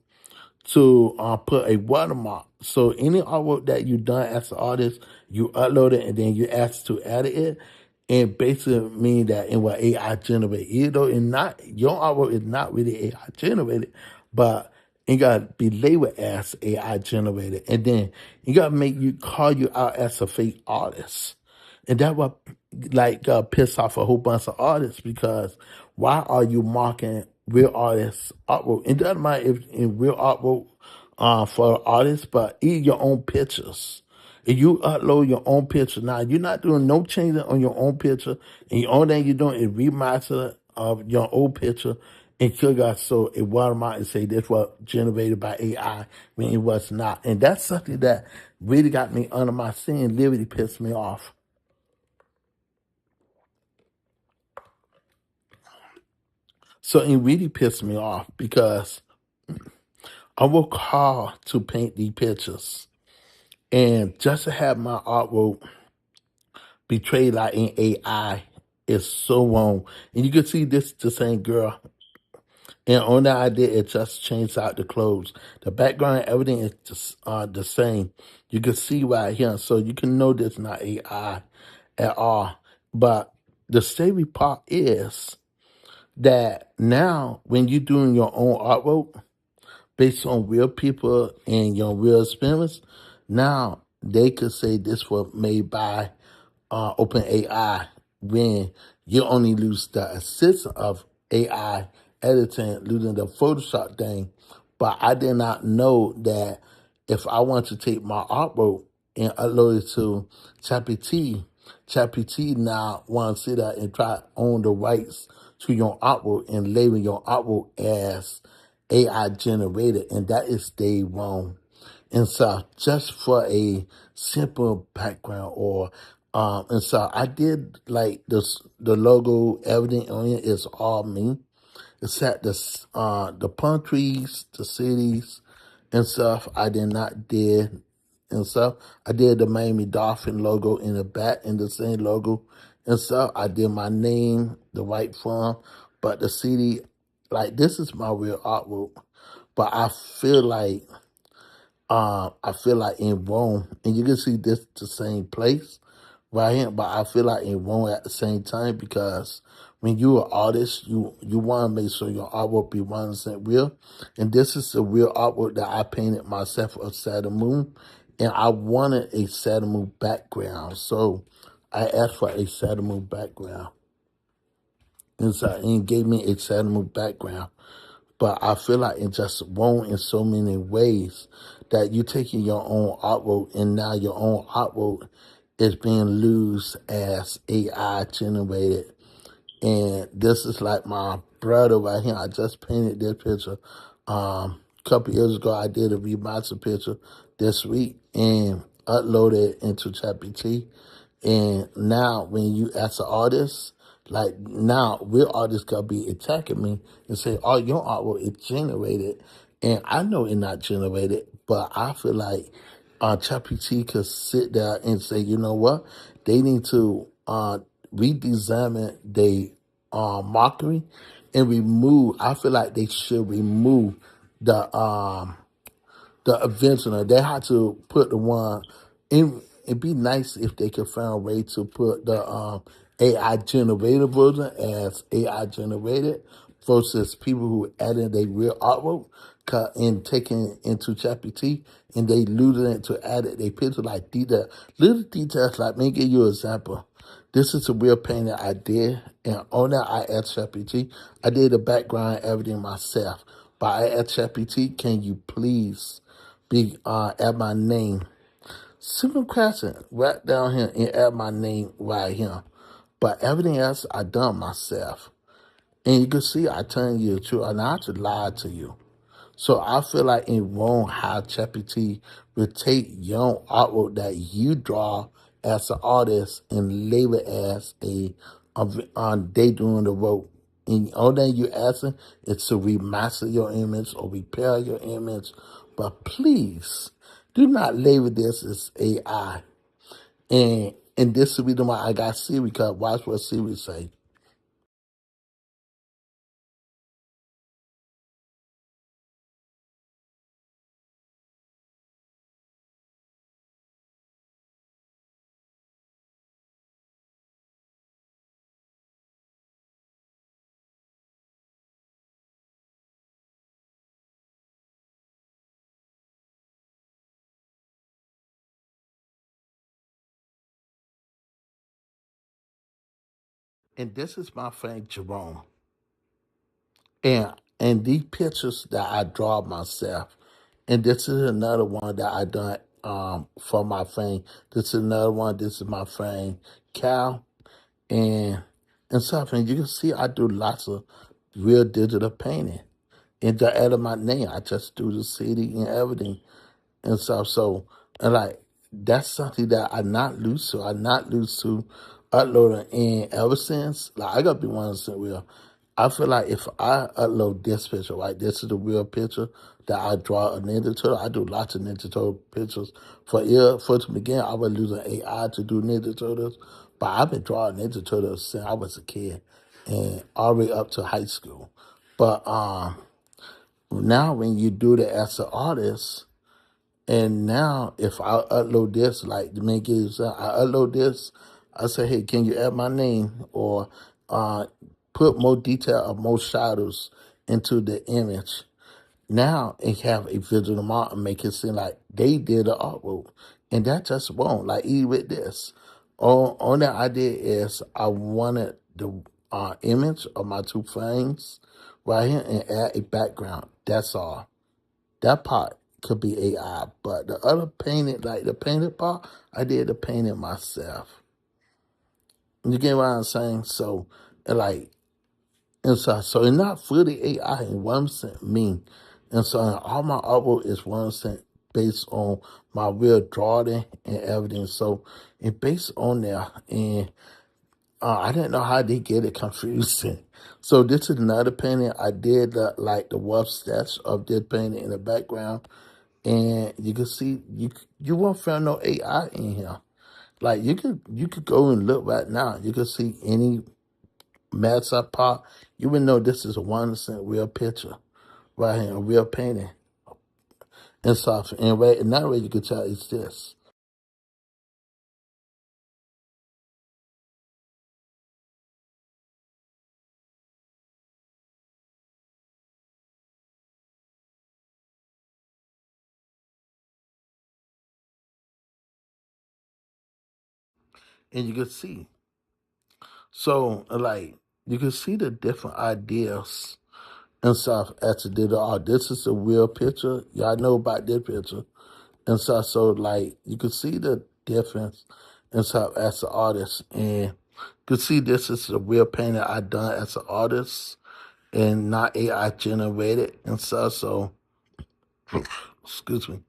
[SPEAKER 1] to put a watermark. So any artwork that you done as an artist, you upload it and then you ask to edit it. And basically mean that it was AI generated. Even though it's not your artwork is not really AI generated, but it gotta be labeled as AI generated. And then you gotta make you call you out as a fake artist. And that what like piss off a whole bunch of artists, because why are you marking real artists artwork? It doesn't matter if in real artwork for artists, but even your own pictures. If you upload your own picture, now you're not doing no changing on your own picture, and the only thing you're doing is remaster of your old picture, and kill got so it watermark and say this was generated by AI when it was not. And that's something that really got me under my skin, literally pissed me off. So it really pissed me off because I work hard to paint these pictures. And just to have my artwork betrayed like in AI is so wrong. And you can see this the same girl. And on that idea, it just changed out the clothes. The background, everything is just, the same. You can see right here. So you can know this not AI at all. But the scary part is that now when you're doing your own artwork based on real people and your real experience, now they could say this was made by OpenAI, when you only lose the assist of AI editing, losing the Photoshop thing. But I did not know that if I want to take my artwork and upload it to ChatGPT, ChatGPT now wants to see that and try to own the rights to your artwork and label your artwork as AI generated, and that is day wrong. And so just for a simple background or and so I did like this the logo, everything on it is all me. Except the palm trees, the cities and stuff I did not did and stuff. I did the Miami Dolphin logo in the back and the same logo and stuff. I did my name, the white farm, but the city, like this is my real artwork. But I feel like in Rome, and you can see this the same place right here, but I feel like in Rome at the same time, because when you're an artist, you want to make sure your artwork be 100% real. And this is the real artwork that I painted myself of Saturn Moon, and I wanted a Saturn Moon background. So I asked for a Saturn Moon background. And so it gave me a Saturn Moon background. But I feel like it's just wrong in so many ways that you're taking your own artwork and now your own artwork is being used as AI generated. And this is like my brother right here. I just painted this picture couple years ago, I did a remaster picture this week and uploaded it into ChatGPT. And now, when you ask an artist, like now, real artists could be attacking me and say, "Oh, your artwork is generated," and I know it's not generated, but I feel like ChatGPT could sit there and say, "You know what? They need to redesign their mockery and remove." I feel like they should remove the inventor. They had to put the one in. It'd be nice if they could find a way to put the AI generated version as AI generated versus people who added their real artwork and taking into ChatGPT and they losing it to add it. They picture like detail, little details. Like, let me give you an example. This is a real painting I did, and on that I asked ChatGPT. I did the background everything myself, but I asked ChatGPT, "Can you please add my name, simple crescent, right down here, and add my name right here." But everything else I done myself, and you can see I tell you the truth, and I to lie to you. So I feel like it wrong how ChatGPT will take your artwork that you draw as an artist and label it as they doing the work. And all that you asking is to remaster your image or repair your image. But please do not label this as AI. And this is the reason why I got Siri, because watch what Siri say. And this is my friend Jerome. And these pictures that I draw myself, and this is another one that I done for my friend. This is another one. This is my friend Cal, and stuff. And you can see I do lots of real digital painting. And to add my name, I just do the city and everything and stuff. So, and like, that's something that I not lose to. I not lose to uploading. And ever since, like, I gotta be 100% real. I feel like if I upload this picture, right, this is the real picture that I draw a Ninja Turtle. I do lots of Ninja Turtle pictures. For to begin, I was using AI to do Ninja Turtles, but I've been drawing Ninja Turtles since I was a kid and all the way up to high school. But now when you do that as an artist, and now, if I upload this, like the main gigs, I upload this, I say, "Hey, can you add my name or put more detail or more shadows into the image?" Now it have a visual model and make it seem like they did the artwork, and that just won't. Like even with this, all that I did is I wanted the image of my two frames right here and add a background. That's all. That part could be AI, but the other painted, like the painted part, I did the painting myself. You get what I'm saying? So, like, and so it's not fully AI in 1% me. And so all my artwork is 1% based on my real drawing and everything. So it's based on there. And I didn't know how they get it confusing. So this is another painting. I did like the rough sketch of this painting in the background. And you can see you won't find no AI in here. Like you could go and look right now. You can see any mess up part. You would know this is a 1% real picture right here, a real painting and stuff. And right and that way you could tell it's this. And you can see. So like you can see the different ideas and stuff as it did. Oh, this is a real picture. Y'all know about this picture. And so like you can see the difference and stuff as an artist, and you can see this is a real painting I done as an artist and not AI generated and stuff. So Excuse me.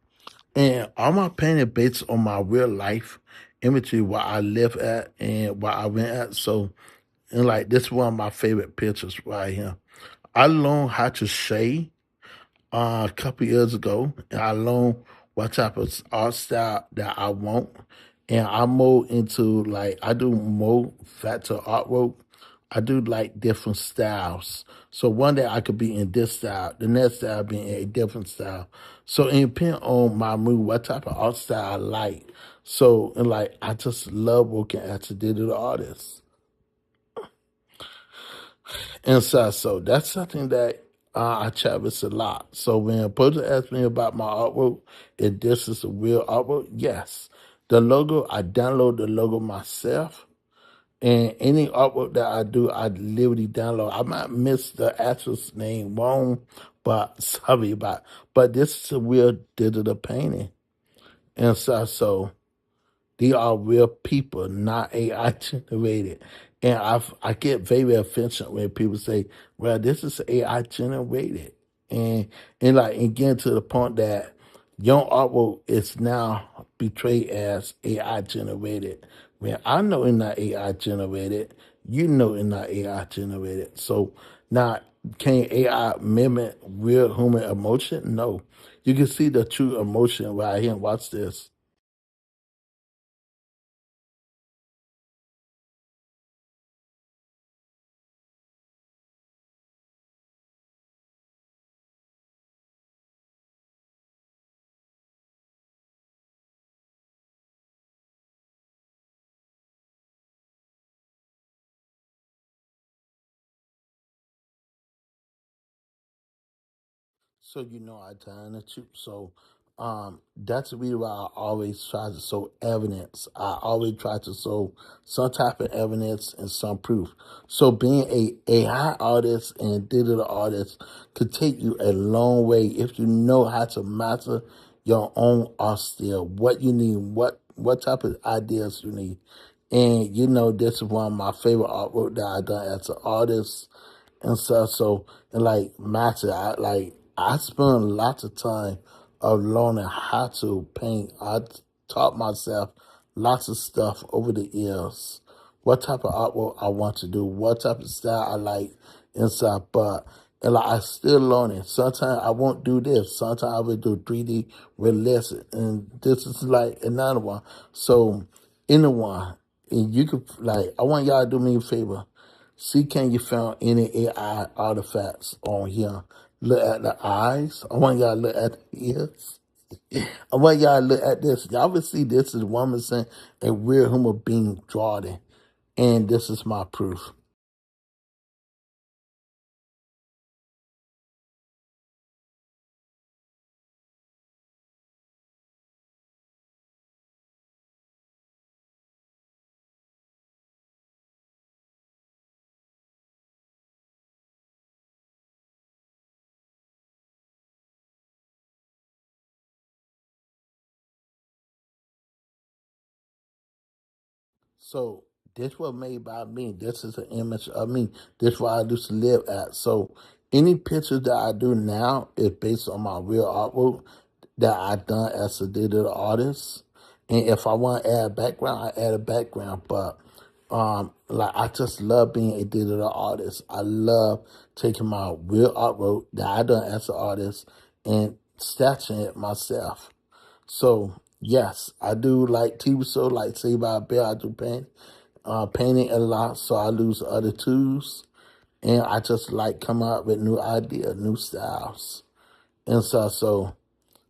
[SPEAKER 1] And all my painting based on my real life imagery, where I live at and where I went at. So, and like this is one of my favorite pictures right here. I learned how to shade a couple years ago, and I learned what type of art style that I want, and I mold into like I do mold factor artwork. I do like different styles. So one day I could be in this style, the next style be in a different style. So it depends on my mood, what type of art style I like. So and like I just love working as a digital artist. And so that's something that I cherish a lot. So when a person asks me about my artwork, if this is a real artwork, yes. The logo, I download the logo myself. And any artwork that I do, I literally download. I might miss the actress name wrong, but sorry about it. But this is a real digital painting. And so they are real people, not AI generated. And I get very offended when people say, "Well, this is AI generated," and and getting to the point that your artwork is now portrayed as AI generated. When I know it's not AI generated, you know it's not AI generated. So now, can AI mimic real human emotion? No. You can see the true emotion right here. Watch this. So you know I trying to shoot. So that's the reason why I always try to show evidence. I always try to show some type of evidence and some proof. So being a high artist and digital artist could take you a long way if you know how to master your own art style, what you need, what type of ideas you need. And you know, this is one of my favorite artwork that I done as an artist and stuff. So and like master, I spend lots of time of learning how to paint. I taught myself lots of stuff over the years. What type of artwork I want to do, what type of style I like and stuff. But and like I still learning. Sometimes I won't do this. Sometimes I will do 3D realistic, and this is like another one. So anyone, and you could like I want y'all to do me a favor. See, can you find any AI artifacts on here? Look at the eyes. I want y'all to look at the ears. I want y'all to look at this. Y'all will see this is 1% a real human being drawing. And this is my proof. So this was made by me. This is an image of me. This is where I used to live at. So any picture that I do now is based on my real artwork that I done as a digital artist. And if I want to add background, I add a background. But like I just love being a digital artist. I love taking my real artwork that I done as an artist and stashing it myself. So yes, I do like TV show like Saved by a Bell. I do painting a lot, so I lose other tools, and I just like come up with new ideas, new styles, and so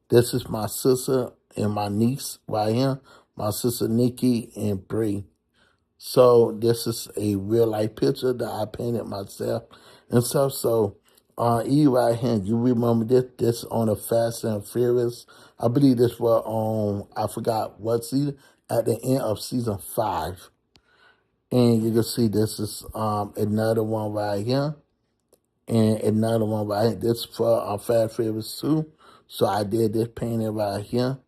[SPEAKER 1] this is my sister and my niece right here, my sister Nikki and Bree. So this is a real life picture that I painted myself and stuff. So E right hand, you remember this? This on a Fast and Furious. I believe this was on I forgot what season at the end of season 5. And you can see this is another one right here. And another one right here. This for Fast Furious 2. So I did this painting right here.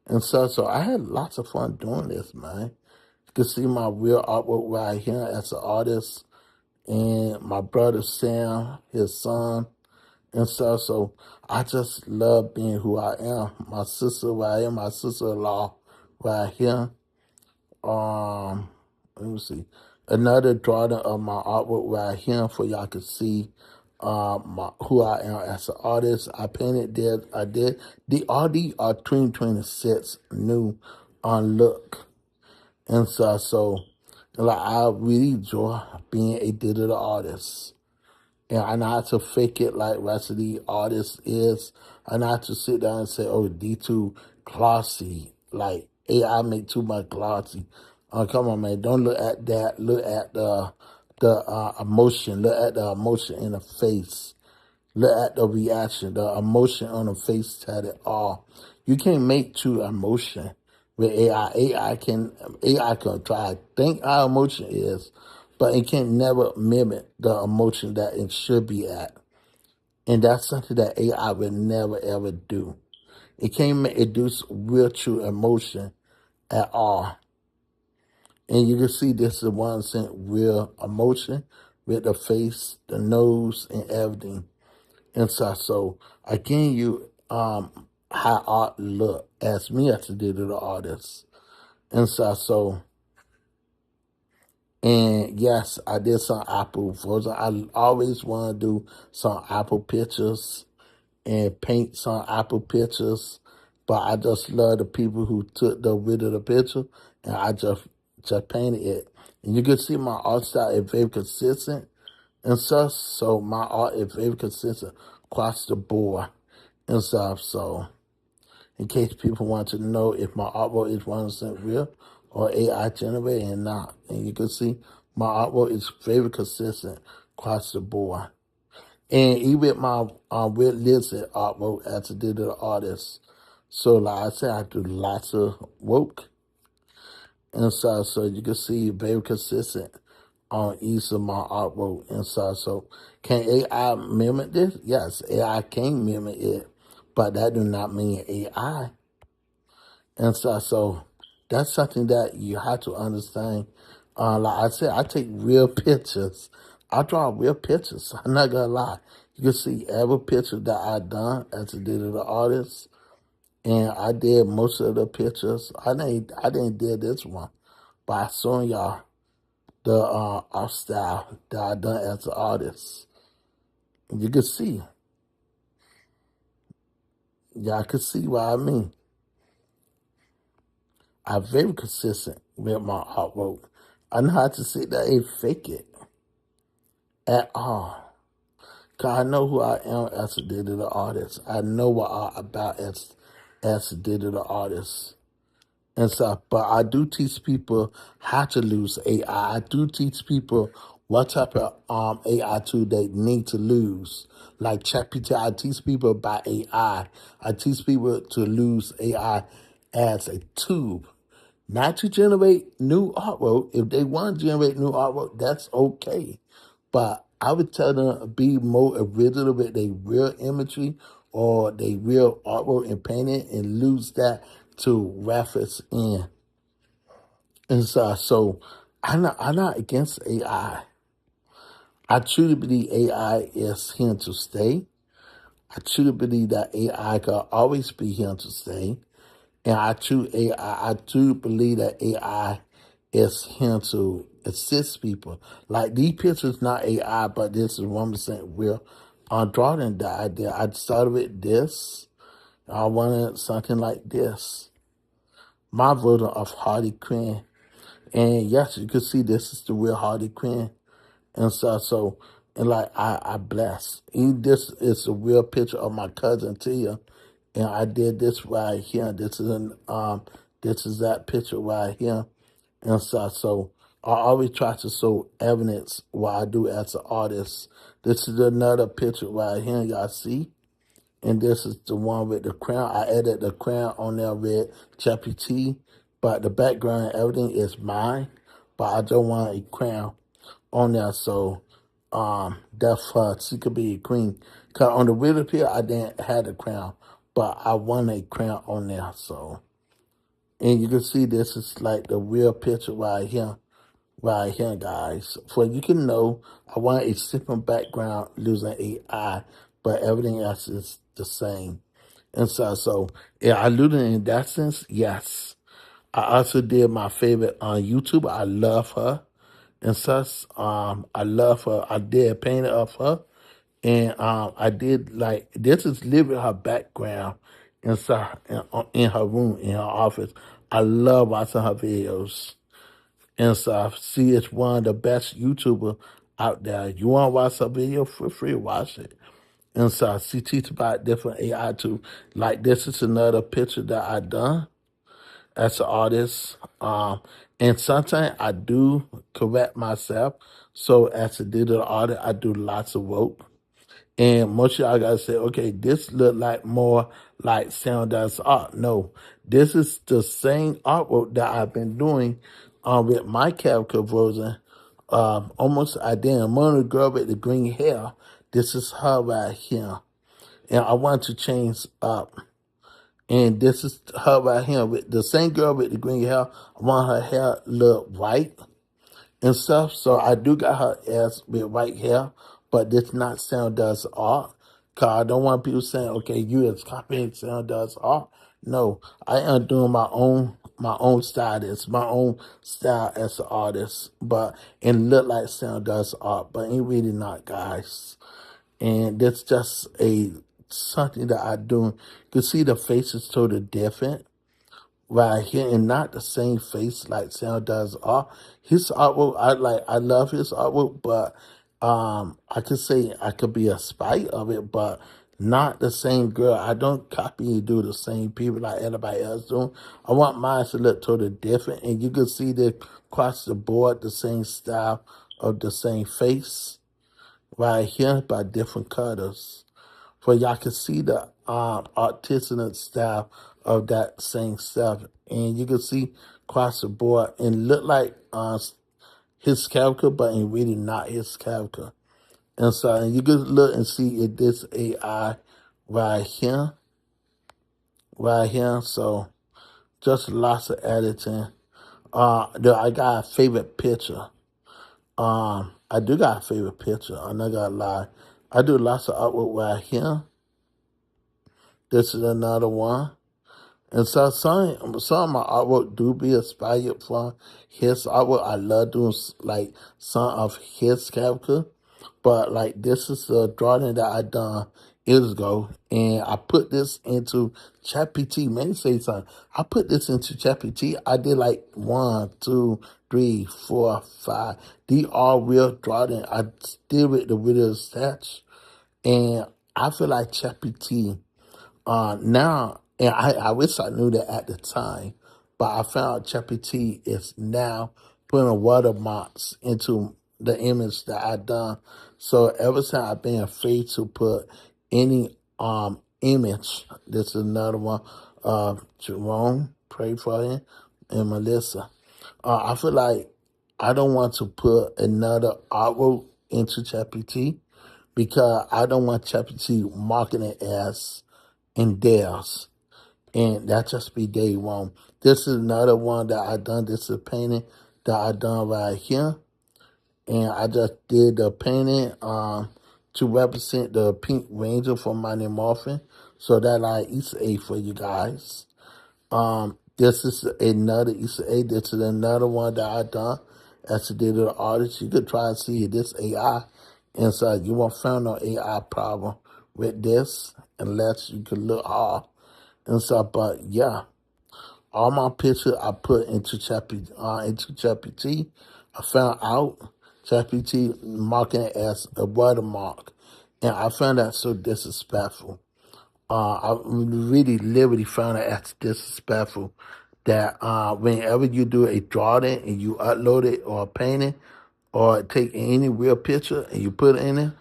[SPEAKER 1] And so I had lots of fun doing this, man. You can see my real artwork right here as an artist, and my brother Sam, his son, And so I just love being who I am. My sister, where I am, my sister-in-law, right here. Um, Let me see. Another drawing of my artwork right here for y'all can see who I am as an artist. I painted this. I did. All these are 2026 new on look. And so like I really enjoy being a digital artist. And I know how to fake it like rest of the artists is. I know how to sit down and say, oh, D too glossy. Like AI make too much glossy. Come on, man. Don't look at that. Look at the emotion. Look at the emotion in the face. Look at the reaction. The emotion on the face tell it all. You can't make true emotion with AI. AI can try to think how emotion is, but it can never mimic the emotion that it should be at. And that's something that AI will never ever do. It can't induce real true emotion at all. And you can see this is 100% real emotion with the face, the nose, and everything. And so again, you how art look as me as a digital artist. And so and yes, I did some Apple photos. I always want to do some Apple pictures and paint some Apple pictures. But I just love the people who took the rid of the picture and I just painted it. And you can see my art style is very consistent and stuff. So my art is very consistent across the board and stuff. So in case people want to know if my artwork is 100% real or AI generated and not. And you can see my artwork is very consistent across the board. And even my with Lizard artwork as a digital artist. So like I said, I do lots of work and stuff. So you can see very consistent on each of my artwork and stuff. So can AI mimic this? Yes, AI can mimic it, but that do not mean AI. And so that's something that you have to understand. Like I said, I take real pictures. I draw real pictures. I'm not gonna lie. You can see every picture that I done as a digital artist, and I did most of the pictures. I didn't did this one, but I showing y'all the art style that I done as an artist. You can see, y'all can see what I mean. I'm very consistent with my artwork. I know how to sit there and fake it at all. Cause I know who I am as a digital artist. I know what I'm about as a digital artist and stuff. But I do teach people how to use AI. I do teach people what type of AI tool they need to lose. Like ChatGPT, I teach people about AI. I teach people to use AI as a tool, not to generate new artwork. If they want to generate new artwork, that's okay. But I would tell them to be more original with their real imagery or their real artwork and painting and lose that to reference in. And so I'm not against AI. I truly believe AI is here to stay. I truly believe that AI can always be here to stay. And I do believe that AI is here to assist people. Like these pictures not AI, but this is 1% real. On drawing that I did, I started with this. I wanted something like this. My version of Harley Quinn. And yes, you can see this is the real Harley Quinn. And and like I bless. This is a real picture of my cousin Tia. And I did this right here. This is that picture right here. And so I always try to show evidence what I do as an artist. This is another picture right here, y'all see? And this is the one with the crown. I added the crown on there with GPT, but the background and everything is mine. But I don't want a crown on there, so that's she could be a queen. Cause on the real here, I didn't have the crown, but I want a crown on there. So, and you can see this is like the real picture right here, guys. For you can know, I want a simple background using AI, but everything else is the same. And so yeah, I do it in that sense, yes. I also did my favorite on YouTube. I love her and such. I love her. I did a painting of her, and I did like this is literally her background inside in her room in her office. I love watching her videos and stuff. See, it's one of the best YouTuber out there. You want to watch her video for free? Watch it. And so she teach about different AI too. Like this is another picture that I done as an artist. And sometimes I do correct myself. So as a digital artist, I do lots of work. And most of y'all gotta say, okay, this look like more like sound as art. No, this is the same artwork that I've been doing with my character version. Almost identical. One of the girl with the green hair, this is her right here. And I want to change up. And this is her right here with the same girl with the green hair. I want her hair look white and stuff. So I do got her ass with white hair, but this not Sound Does Art. Cause I don't want people saying, okay, you is copying Sound Does Art. No, I am doing my own style. It's my own style as an artist, but it look like Sound Does Art, but ain't really not, guys. And that's just a something that I do. You can see the face is totally different right here, and not the same face like Sam does art. His artwork, I love his artwork, but I could say I could be a spite of it, but not the same girl. I don't copy and do the same people like everybody else doing. I want mine to look totally different, and you can see that across the board the same style of the same face right here by different colors. For y'all can see the artisanal style of that same stuff. And you can see across the board and look like his character, but ain't really not his character. And so and you can look and see if this AI right here, right here. So just lots of editing. I got a favorite picture. I do got a favorite picture. I'm not gonna lie. I do lots of artwork right here. This is another one. And so some of my artwork do be inspired from his artwork. I love doing like some of his character. But like this is a drawing that I done years ago. And I put this into ChatGPT. Let me say something. I put this into ChatGPT. I did like 1, 2, 3, 4, 5. These all real drawing. I still with the video stats. And I feel like ChatGPT now, and I wish I knew that at the time, but I found ChatGPT is now putting watermarks into the image that I done. So ever since I've been afraid to put any image, this is another one, Jerome, pray for him, and Melissa. I feel like I don't want to put another artwork into ChatGPT because I don't want ChatGPT marking it as and theirs. And that just be day one. This is another one that I done. This is a painting that I done right here. And I just did the painting to represent the Pink Ranger from Mighty Morphin. So that like Easter egg for you guys. This is another Easter egg. This is another one that I done as a digital artist. You could try and see this AI inside. You won't find no AI problem with this unless you could look hard and stuff. But yeah, all my pictures I put into ChatGPT. I found out ChatGPT marking it as a watermark, and I found that so disrespectful. I really literally found it as disrespectful that whenever you do a drawing and you upload it or a painting or take any real picture and you put it in it,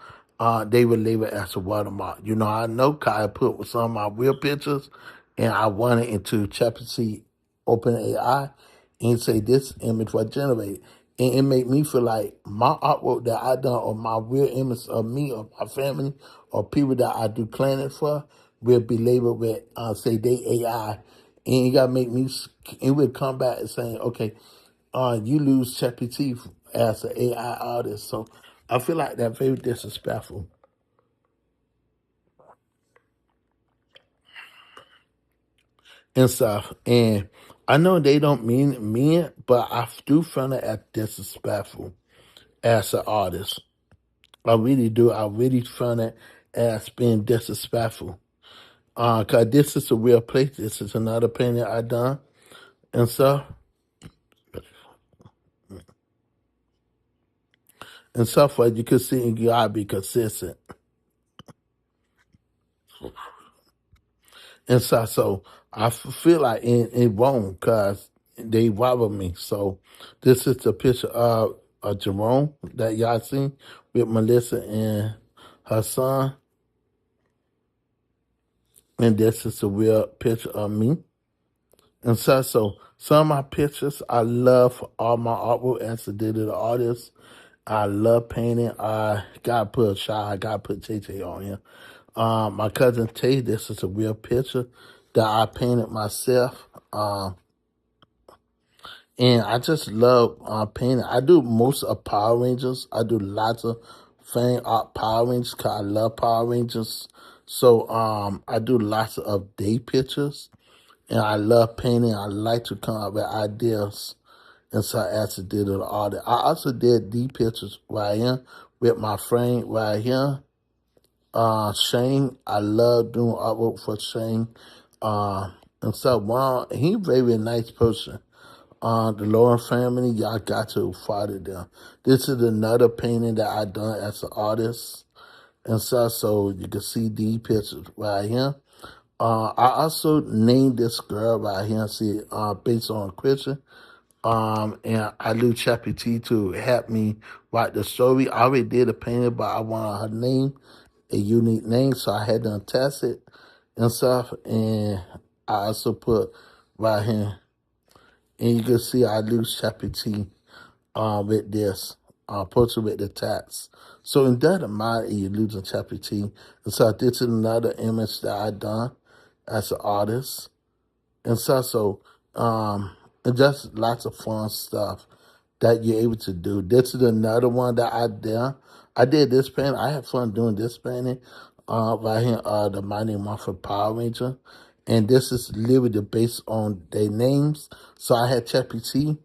[SPEAKER 1] they would label it as a watermark. You know, I know 'cause I put some of my real pictures and I went it into ChatGPT OpenAI and say this image was generated. And it made me feel like my artwork that I done or my real image of me or my family or people that I do planning for will be labeled with, say, they AI. And it got to make me, it would come back and saying, okay, you lose ChatGPT as an AI artist. So I feel like that's very disrespectful. and stuff. And I know they don't mean it, but I do find it as disrespectful as an artist. I really do. I really find it as being disrespectful. Cause this is a real place. This is another painting I done and stuff. And stuff like you can see, and you gotta be consistent and stuff. So I feel like it won't, cause they robbed me. So this is the picture of Jerome that y'all seen with Melissa and her son, and this is a real picture of me. And so some of my pictures, I love all my artwork as a digital artist. I love painting. I gotta put a shot. I gotta put Tay on here. My cousin Tay, this is a real picture that I painted myself. And I just love painting. I do most of Power Rangers. I do lots of fan art Power Rangers because I love Power Rangers. So I do lots of day pictures. And I love painting. I like to come up with ideas. And so I actually did an audit. I also did these pictures right here with my friend right here. Shane, I love doing artwork for Shane. And so, well, he's a very nice person. The Lauren family, y'all got to follow them. This is another painting that I done as an artist. And so you can see these pictures right here. I also named this girl right here, see, based on Christian. And I knew Chappie T to help me write the story. I already did a painting, but I wanted her name, a unique name, so I had to test it and stuff. And I also put right here, and you can see I lose Chappie T with this, posted with the text. So in that amount, you losing Chappie T. And so this is another image that I done as an artist. And and just lots of fun stuff that you're able to do. This is another one that I did. I did this painting. I had fun doing this painting right here, the Mighty Morphin Power Ranger. And this is literally based on their names. So I had ChatGPT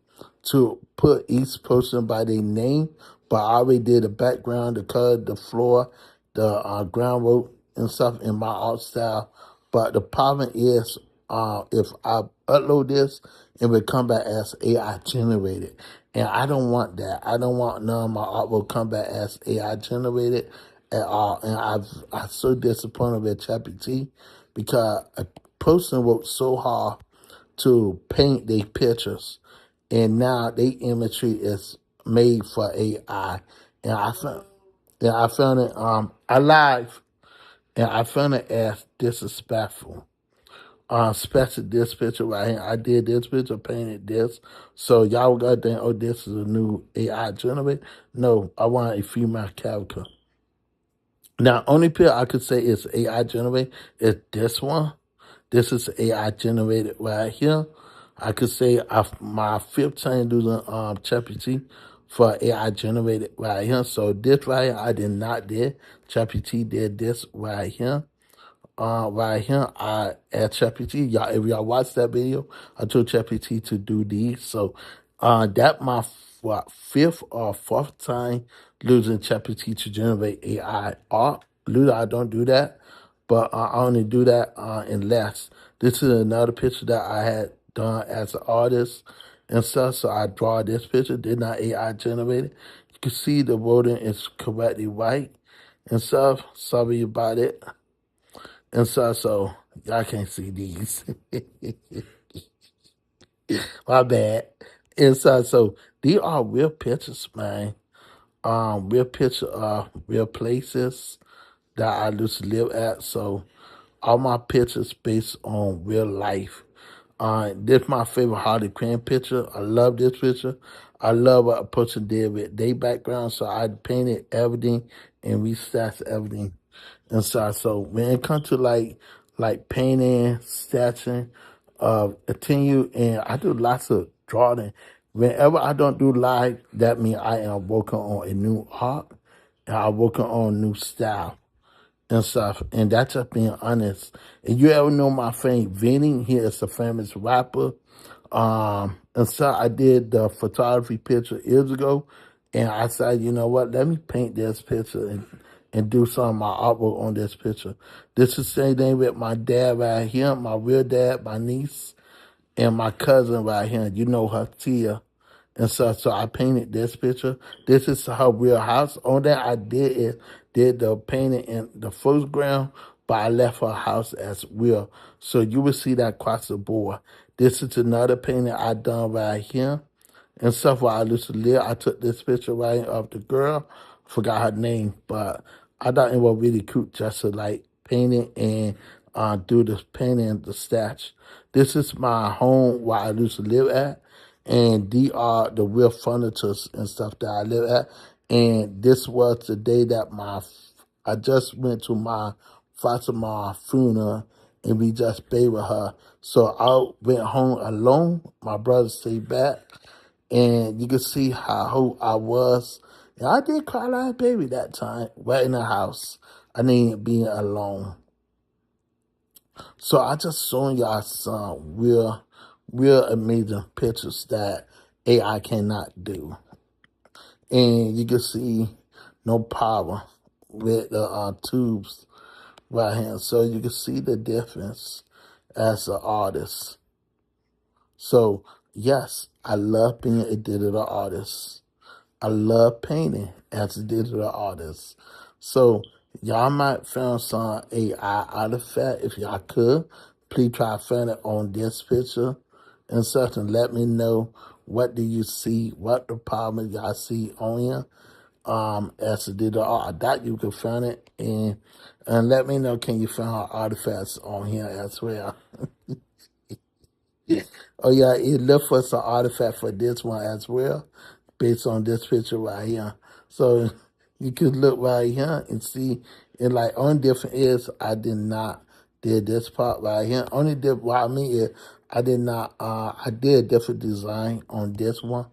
[SPEAKER 1] to put each person by their name, but I already did the background, the color, the floor, the groundwork and stuff in my art style. But the problem is, if I upload this, it will come back as AI generated. And I don't want that. I don't want none of my art will come back as AI generated at all. And I'm so disappointed with ChatGPT because a person worked so hard to paint their pictures, and now their imagery is made for AI. And I found it alive, and I found it as disrespectful. Especially this picture right here. I did this picture, painted this. So y'all got to think, oh, this is a new AI generated. No, I want a female character. Now, only picture I could say is AI generated is this one. This is AI generated right here. I could say my fifth time using ChatGPT for AI generated right here. So this right here, I did not did. ChatGPT did this right here. Right here, I at ChatGPT. Y'all, if y'all watch that video, I told ChatGPT to do these. So, that my fifth or fourth time losing ChatGPT to generate AI art. Literally, I don't do that, but I only do that unless this is another picture that I had done as an artist and stuff. So I draw this picture, did not AI generated. You can see the wording is correctly right and stuff. Sorry about it. And so y'all can't see these. My bad. And so these are real pictures, man. Real picture of real places that I used to live at. So all my pictures based on real life. This my favorite Harley Quinn picture. I love this picture. I love what a person did with their background. So I painted everything and researched everything inside. So when it comes to like painting, sketching, continue, and I do lots of drawing. Whenever I don't do live, that means I am working on a new art and I'm working on a new style. and stuff. And that's just being honest. And you ever know my friend Vinny? He is a famous rapper. And so I did the photography picture years ago, and I said, you know what? Let me paint this picture and do some of my artwork on this picture. This is the same thing with my dad right here, my real dad, my niece, and my cousin right here. You know her, Tia. And so I painted this picture. This is her real house. On that I did the painting in the first ground, but I left her house as real. So you will see that across the board. This is another painting I done right here. And stuff where I used to live. I took this picture right of the girl. Forgot her name, but I thought it was really cute just to like paint it and do the painting the statue. This is my home where I used to live at, and these are the real furnitures and stuff that I live at. And this was the day that I just went to my Fatima funeral, and we just buried her. So I went home alone. My brother stayed back, and you can see how who I was. And I did cry like a baby that time, right in the house. I needed being alone. So I just showing y'all some real amazing pictures that AI cannot do. And you can see no power with the tubes right here. So you can see the difference as an artist. So yes, I love being a digital artist. I love painting as a digital artist. So y'all might find some AI artifact. If y'all could, please try to find it on this picture and such, and let me know what do you see, what the problem y'all see on here. As a digital art, I doubt you can find it, and let me know, can you find artifacts on here as well? Oh yeah, it look for some artifact for this one as well, based on this picture right here. So you could look right here and see, and like only difference is I did not did this part right here. Only difference why me is I did not I did a different design on this one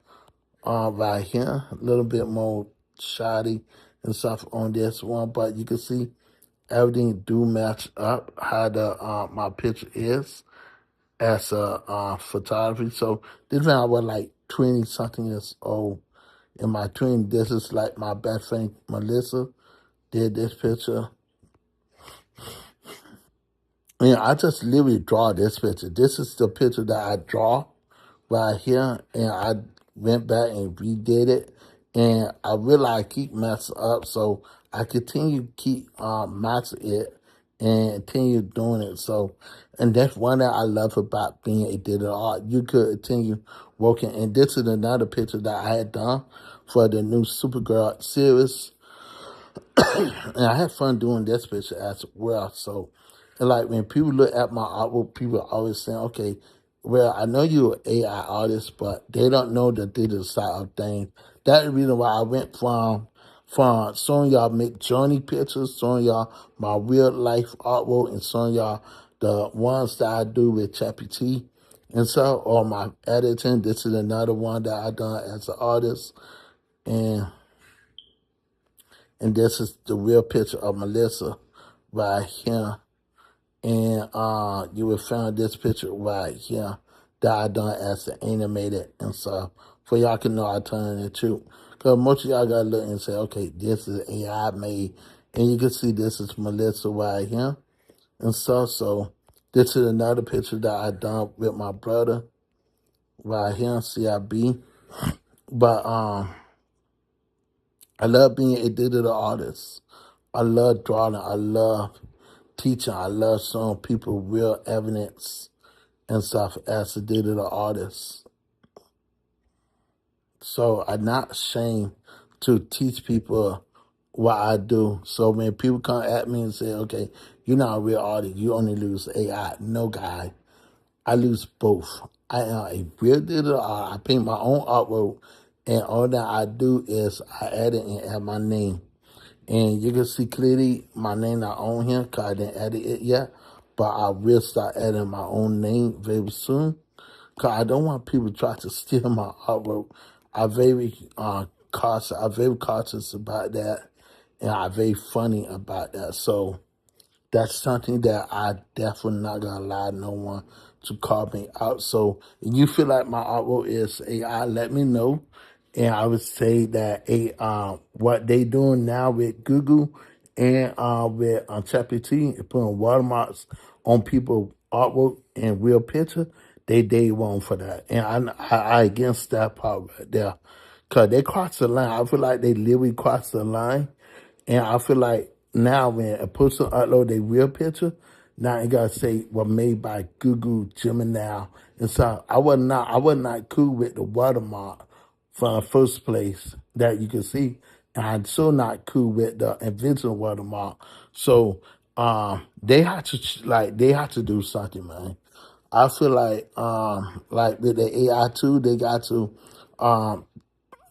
[SPEAKER 1] right here, a little bit more shoddy and stuff on this one, but you can see everything do match up how the my picture is as a photography. So this when I was like 20 something years old. In my 20s, this is like my best friend Melissa did this picture. And I just literally draw this picture. This is the picture that I draw right here, and I went back and redid it. And I realized I keep messing up, so I continue to keep matching it and continue doing it. So, and that's one that I love about being a digital art. You could continue working, and this is another picture that I had done for the new Supergirl series. And I had fun doing this picture as well. So, and like when people look at my artwork, people are always saying, okay, well, I know you're an AI artist, but they don't know the digital side of things. That's the reason why I went from showing y'all make journey pictures, showing y'all my real life artwork, and showing y'all the ones that I do with ChatGPT. And so, or my editing, this is another one that I done as an artist. And this is the real picture of Melissa right here. And you will find this picture right here that I done as an animated and stuff. For y'all can know I turn it into. Because most of y'all got to look and say, okay, this is AI made. And you can see this is Melissa right here and stuff. So this is another picture that I done with my brother right here, CIB. But I love being a digital artist. I love drawing. I love teaching. I love showing people real evidence and stuff as a digital artist. So I'm not ashamed to teach people what I do. So when people come at me and say, okay, you're not a real artist, you only lose AI. No, guy. I lose both. I am a real digital artist. I paint my own artwork, and all that I do is I edit and add my name. And you can see clearly my name not on here because I didn't edit it yet. But I will start adding my own name very soon. Because I don't want people to try to steal my artwork. I'm very cautious. I'm very cautious about that. And I'm very funny about that. So that's something that I definitely not gonna allow no one to call me out. So if you feel like my artwork is AI, let me know. And I would say that what they doing now with Google and with ChatGPT, putting watermarks on people artwork and real picture, they wrong for that. And I against that part right there. Cause they crossed the line. I feel like they literally crossed the line. And I feel like now when a person upload their real picture, now you gotta say was made by Google Gemini. And so I was not cool with the watermark from the first place that you can see. And I'm so not cool with the invisible watermark. So they have to they have to do something, man. I feel like with the AI too, they got to um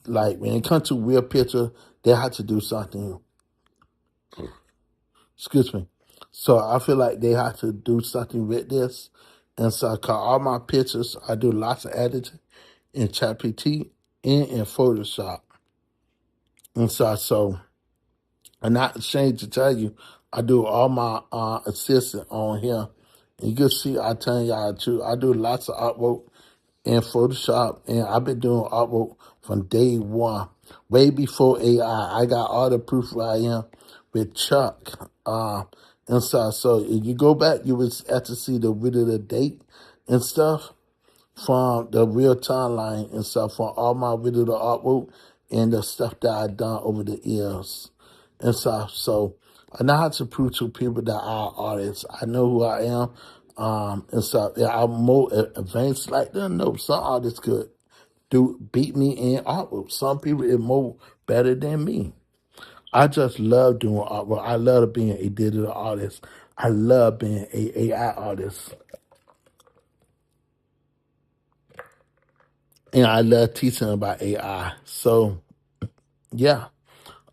[SPEAKER 1] like when it comes to real picture, they have to do something. Excuse me. So I feel like they have to do something with this. And so, cause all my pictures, I do lots of editing in ChatGPT and in Photoshop. And so I'm not ashamed to tell you, I do all my assistant on here. And you can see, I tell y'all too, I do lots of artwork in Photoshop, and I've been doing artwork from day one, way before AI. I got all the proof where I am with Chuck. And so if you go back, you would have to see the video, the date and stuff from the real timeline and stuff from all my video, the artwork and the stuff that I've done over the years and stuff. So I know how to prove to people that I'm artists. I know who I am. And so yeah, I'm more advanced like them. No, some artists could beat me in artwork. Some people are more better than me. I just love doing artwork. I love being a digital artist. I love being a AI artist. And I love teaching about AI. So yeah.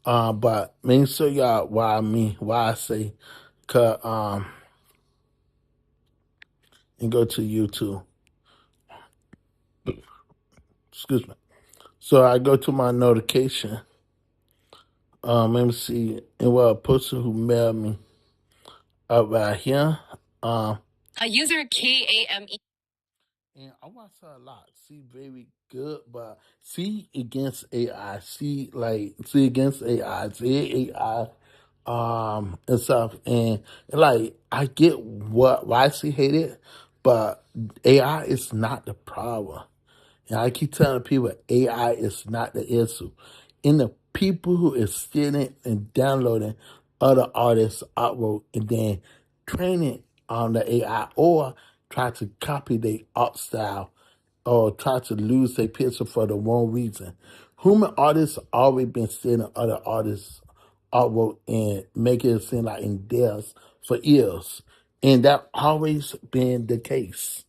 [SPEAKER 1] But make sure y'all why I say and go to YouTube. Excuse me. So I go to my notification. Let me see. And well, a person who mailed me up right here. A user KAME. And I watch her a lot. She very good, but see against AI. See against AI. See AI and stuff. And like I get why she hate it, but AI is not the problem. And I keep telling people AI is not the issue. And the people who is stealing and downloading other artists' artwork and then training on the AI or try to copy their art style or try to lose their picture for the wrong reason. Human artists always been stealing other artists' artwork and making it seem like in theirs for years. And that always been the case.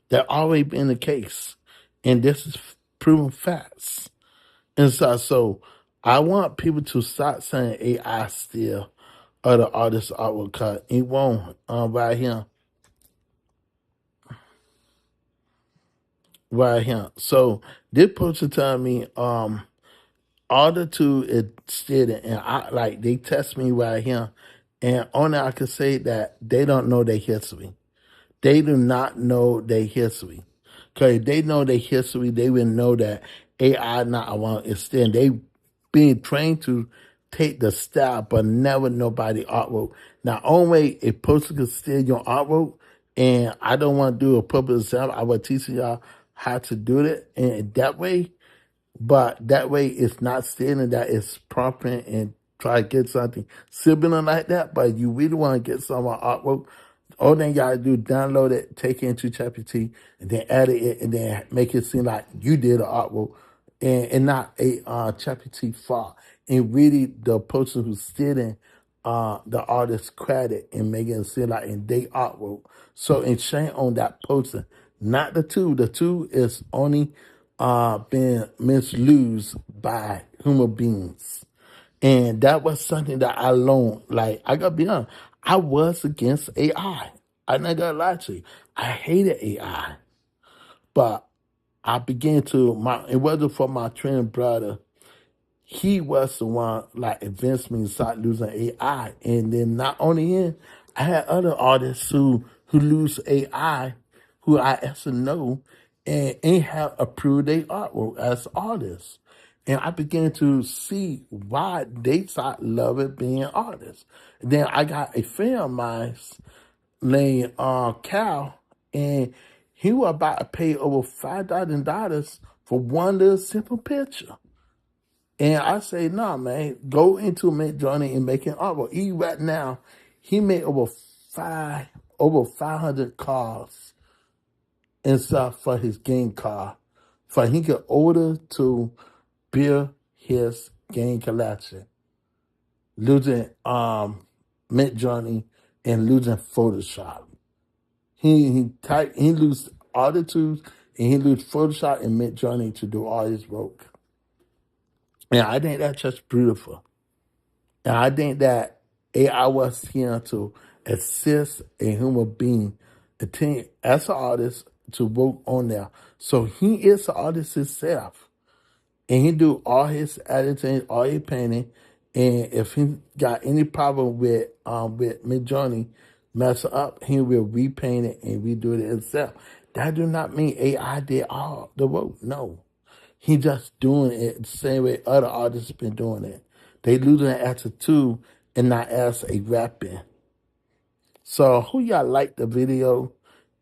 [SPEAKER 1] That always been the case. And this is proven facts. And so I want people to stop saying AI still other artists' artwork cut. It won't right here. Right here. So this person telling me all the two is student and I like they test me right here. And only I can say that they don't know their history. They do not know their history. Because if they know their history, they will know that AI not around extend. They being trained to take the style, but never nobody artwork. Now, only a person can steal your artwork, and I don't want to do a public example. I will teach y'all how to do it, and that way but that way, it's not stating that it's prompting and try to get something similar like that. But you really want to get some artwork, all thing you gotta do, download it, take it into ChatGPT, and then edit it, and then make it seem like you did the artwork, and not a ChatGPT fault. And really, the person who's stealing the artist's credit and making it seem like in their artwork. So, and shame on that person, not the two. The two is only being misused by human beings. And that was something that I learned. Like, I gotta be honest, I was against AI. I'm not gonna lie to you. I hated AI. But I began to, it wasn't for my twin brother. He was the one, like, convinced me to start losing AI. And then not only him, I had other artists who lose AI, who I actually know, and ain't have approved their artwork as artists. And I began to see why they start loving being artists. Then I got a friend of mine named Cal, and he was about to pay over $5,000 for one little simple picture. And I say, nah, man, go into Midjourney and make an artwork. He right now, he made over 500 cars and stuff for his game car, for he could order to build his game collection, losing Midjourney and losing Photoshop. He lose all the tools and he lose Photoshop and Midjourney to do all his work. And I think that's just beautiful. And I think that AI was here to assist a human being, as an artist, to work on there. So he is an artist himself. And he do all his editing, all his painting. And if he got any problem with Midjourney mess up, he will repaint it and redo it himself. That do not mean AI did all the work. No. He just doing it the same way other artists been doing it. They losing it as a tool and not as a rapping. So I hope y'all like the video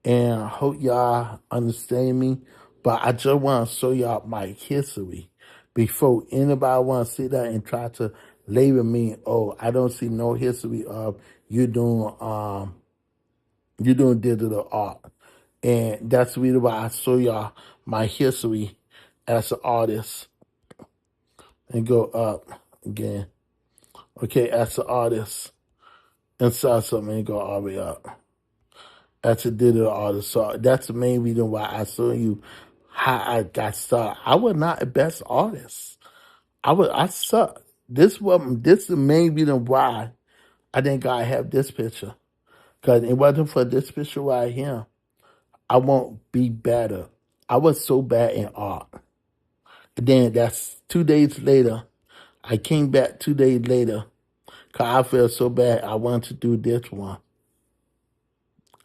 [SPEAKER 1] and I hope y'all understand me. But I just want to show y'all my history before anybody want to sit there and try to label me, oh, I don't see no history of you doing digital art. And that's the reason why I show y'all my history as an artist. And go up again. Okay, as an artist. And saw something and go all the way up. As a digital artist. So that's the main reason why I show you how I got started. I was not the best artist. I suck. This is the main reason why I think God have this picture. Because it wasn't for this picture right here, I won't be better. I was so bad in art. And then that's 2 days later. I came back 2 days later because I felt so bad I wanted to do this one.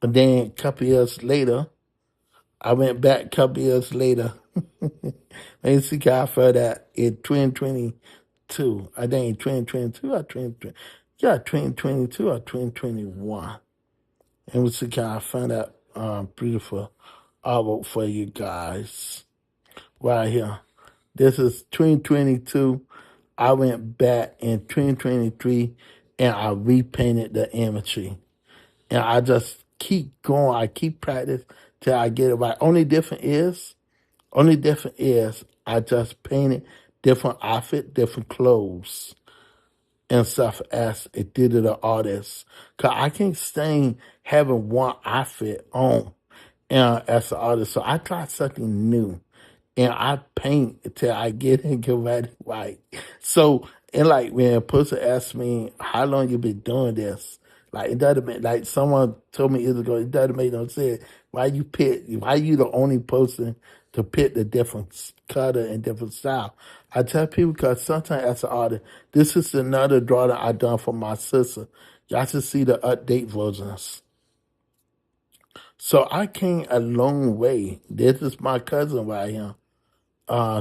[SPEAKER 1] And then a couple years later, I went back a couple years later. And see how I felt that in 2022. I think in 2022 or 2020. Yeah, 2022 or 2021. And we see how I found that beautiful artwork for you guys. Right here. This is 2022. I went back in 2023 and I repainted the imagery. And I just keep going. I keep practice till I get it right. Only different is I just painted different outfit, different clothes and stuff as a digital artist. Because I can't stand having one outfit on as an artist. So I tried something new. And I paint till I get it and get ready right. So, and like when a person asks me, how long you been doing this? Like, it doesn't make, like someone told me years ago, it doesn't make no sense. Why you the only person to pick the different color and different style? I tell people because sometimes as an artist, this is another drawing I done for my sister. Y'all should see the update versions. So I came a long way. This is my cousin right here.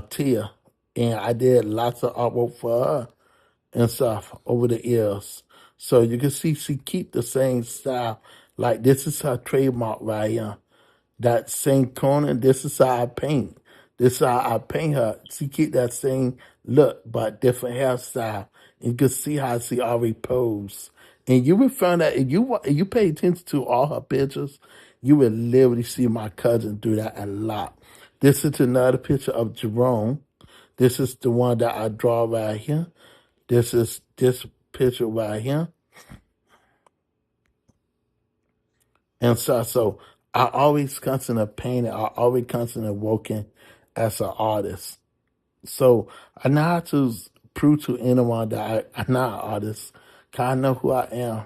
[SPEAKER 1] Tia, and I did lots of artwork for her and stuff over the years. So you can see she keep the same style. Like this is her trademark right here. That same corner, this is how I paint. This is how I paint her. She keep that same look, but different hairstyle. You can see how she already posed. And you will find that if you pay attention to all her pictures, you will literally see my cousin do that a lot. This is another picture of Jerome. This is the one that I draw right here. This is this picture right here. And so I always constantly painting. I always constantly working as an artist. So I know how to prove to anyone that I'm not an artist. Cause I know who I am.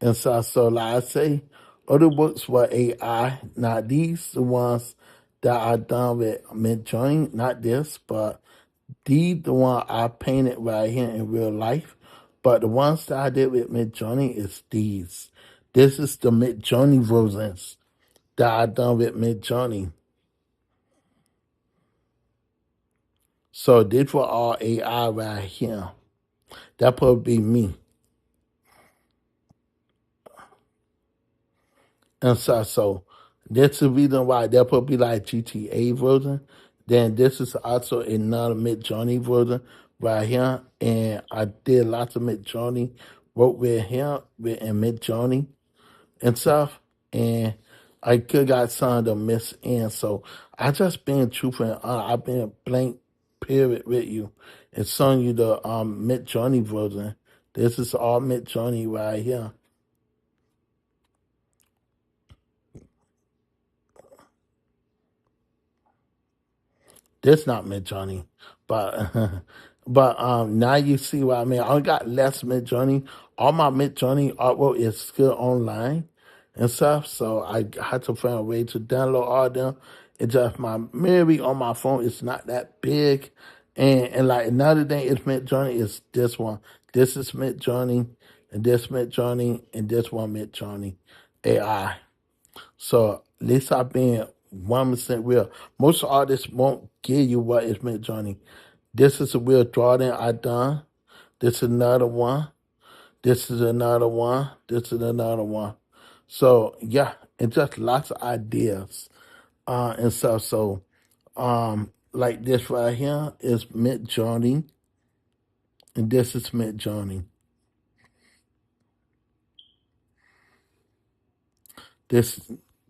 [SPEAKER 1] And so like I say, other books were AI. Now these the ones that I done with Midjourney. Not this, but these the one I painted right here in real life. But the ones that I did with Midjourney is these. This is the Midjourney versions that I done with Midjourney. So this was all AI right here. That probably be me. And so that's the reason why that probably like GTA version. Then this is also another Midjourney version right here. And I did lots of Midjourney, wrote with him in Midjourney and stuff. And I could got some of them missed in. So I just been truthful and I've been blank period with you and showing you the Midjourney version. This is all Midjourney right here. This not Midjourney, but now you see what I mean. I got less Midjourney. All my Midjourney artwork is still online and stuff, so I had to find a way to download all of them. It's just my memory on my phone is not that big, and like another thing is Midjourney is this one. This is Midjourney, and this Midjourney, and this one Midjourney AI. So at least I've been 1% real. Most artists won't give you what is Midjourney. This is a real drawing I done. This is another one. This is another one. This is another one. So yeah, and just lots of ideas and stuff. So like this right here is Midjourney, and this is Midjourney. This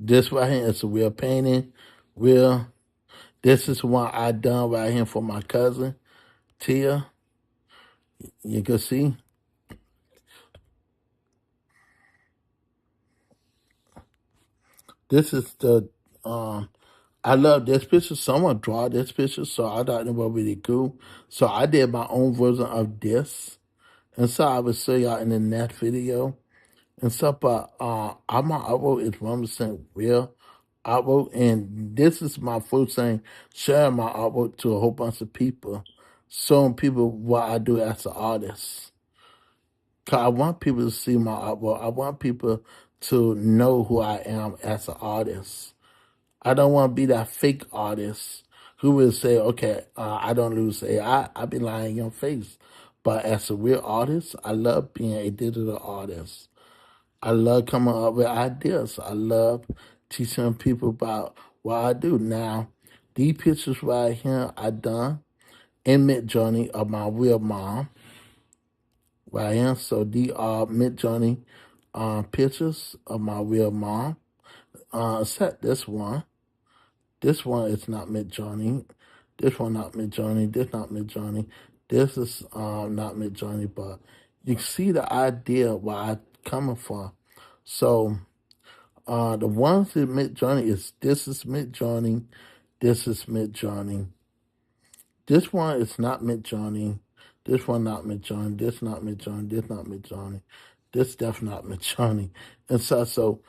[SPEAKER 1] this right here is a real painting. Real. This is one I done right here for my cousin Tia. You can see. This is the I love this picture. Someone draw this picture, so I thought it was really cool. So I did my own version of this. And so I will show y'all in the next video. And so but all my artwork is 1% real artwork. And this is my first thing sharing my artwork to a whole bunch of people, showing people what I do as an artist. Cause I want people to see my artwork. I want people to know who I am as an artist. I don't want to be that fake artist who will say, okay, I don't lose AI. I be lying in your face. But as a real artist, I love being a digital artist. I love coming up with ideas. I love teaching people about what I do. Now, these pictures right here I done in Midjourney of my real mom. Right here. So these are Midjourney pictures of my real mom. Except this one. This one is not Midjourney. This one not Midjourney. This not Midjourney. This is not Midjourney, but you see the idea where I'm coming from. So the ones in Midjourney is this is Midjourney, this is Midjourney. This one is not Midjourney. This one not Midjourney. This not Midjourney. This not Midjourney. This definitely not Midjourney. And so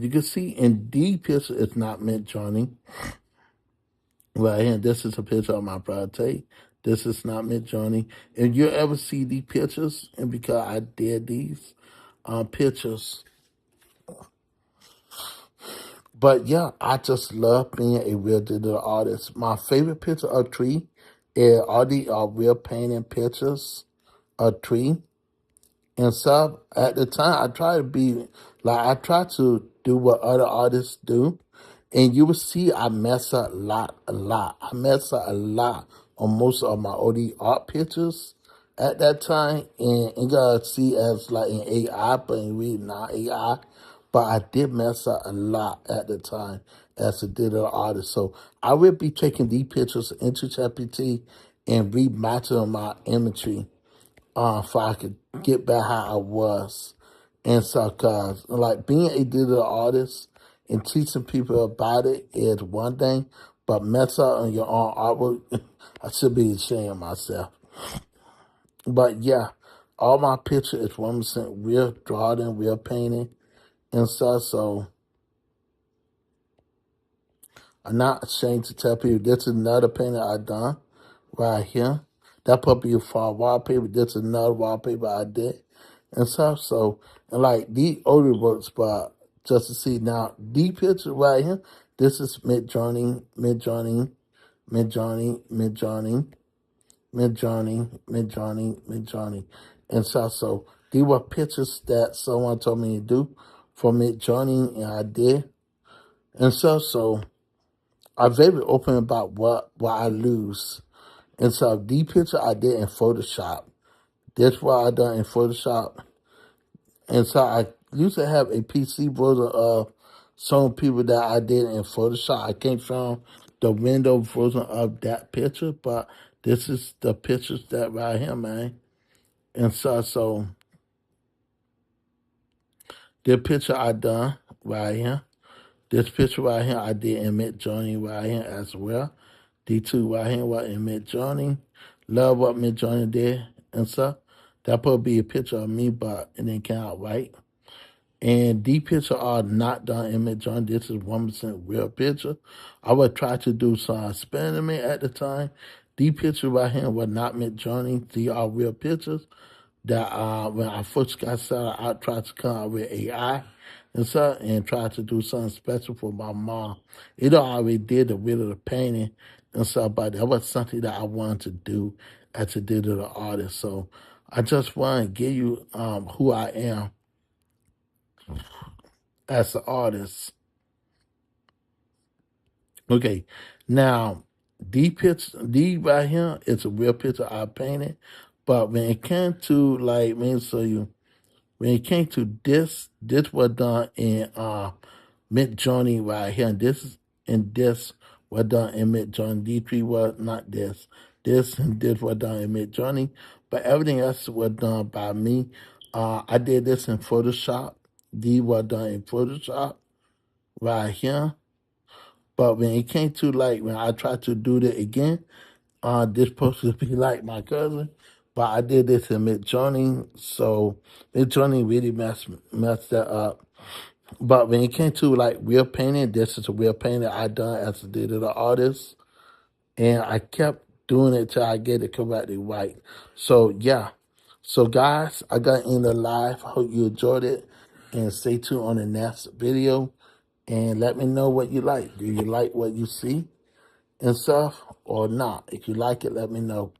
[SPEAKER 1] you can see in D picture it's not Midjourney. Right here, this is a picture of my birthday. This is not Midjourney. If you ever see these pictures, and because I did these pictures, but yeah, I just love being a real digital artist. My favorite picture of tree is all these are real painting pictures of tree and stuff. At the time, I try to be like I try to do what other artists do, and you will see I mess up a lot. I mess up a lot on most of my OD art pictures at that time, and you gotta see as like in AI, but in really not AI. But I did mess up a lot at the time as a digital artist. So I will be taking these pictures into ChatGPT and rematching my imagery so I could get back how I was. And so, cause like being a digital artist and teaching people about it is one thing, but mess up on your own artwork, I should be ashamed of myself. But yeah, all my picture is 1% real drawing, real painting, and stuff. So I'm not ashamed to tell people this is another painting I done right here. That puppy is for wallpaper. This is another wallpaper I did and stuff. So, and like these older works, but just to see now, the picture right here, this is mid-journey, mid-journey, mid-journey, mid-journey, mid-journey, mid-journey, mid-journey, and stuff. So these were pictures that someone told me to do for mid-journey, and I did. And stuff. So I'm very open about what I lose. And so the picture I did in Photoshop. That's what I done in Photoshop. And so I used to have a PC version of some people that I did in Photoshop. I came from the Windows version of that picture, but this is the pictures that right here, man. And so the picture I done right here. This picture right here I did in Mid-Journey right here as well. D2 right here was in Mid-Journey. Love what Mid-Journey did and stuff. That probably be a picture of me, but it didn't come out right. And these pictures are not done in Mid-Journey. This is 1% real picture. I would try to do some experiment at the time. These pictures right here were not Mid-Journey. These are real pictures that when I first got started, I tried to come up with AI and stuff and tried to do something special for my mom. It already did the digital painting and stuff, but that was something that I wanted to do as a digital artist. So I just want to give you who I am as an artist. Okay, now the right here is a real picture I painted, but when it came to like, let me show you. When it came to this was done in Mid-Journey right here. And this was done in Mid-Journey. D3 was not this. This and this was done in Mid-Journey. But everything else was done by me. I did this in Photoshop. D was done in Photoshop right here. But when it came to like when I tried to do that again, this supposed to be like my cousin, but I did this in Mid-Journey, so Mid-Journey really messed that up. But when it came to like real painting, this is a real painting I done as a digital artist, and I kept doing it till I get it correctly right. So yeah, so guys, I got in the live. Hope you enjoyed it, and stay tuned on the next video. And let me know what you like. Do you like what you see and stuff or not? If you like it, let me know.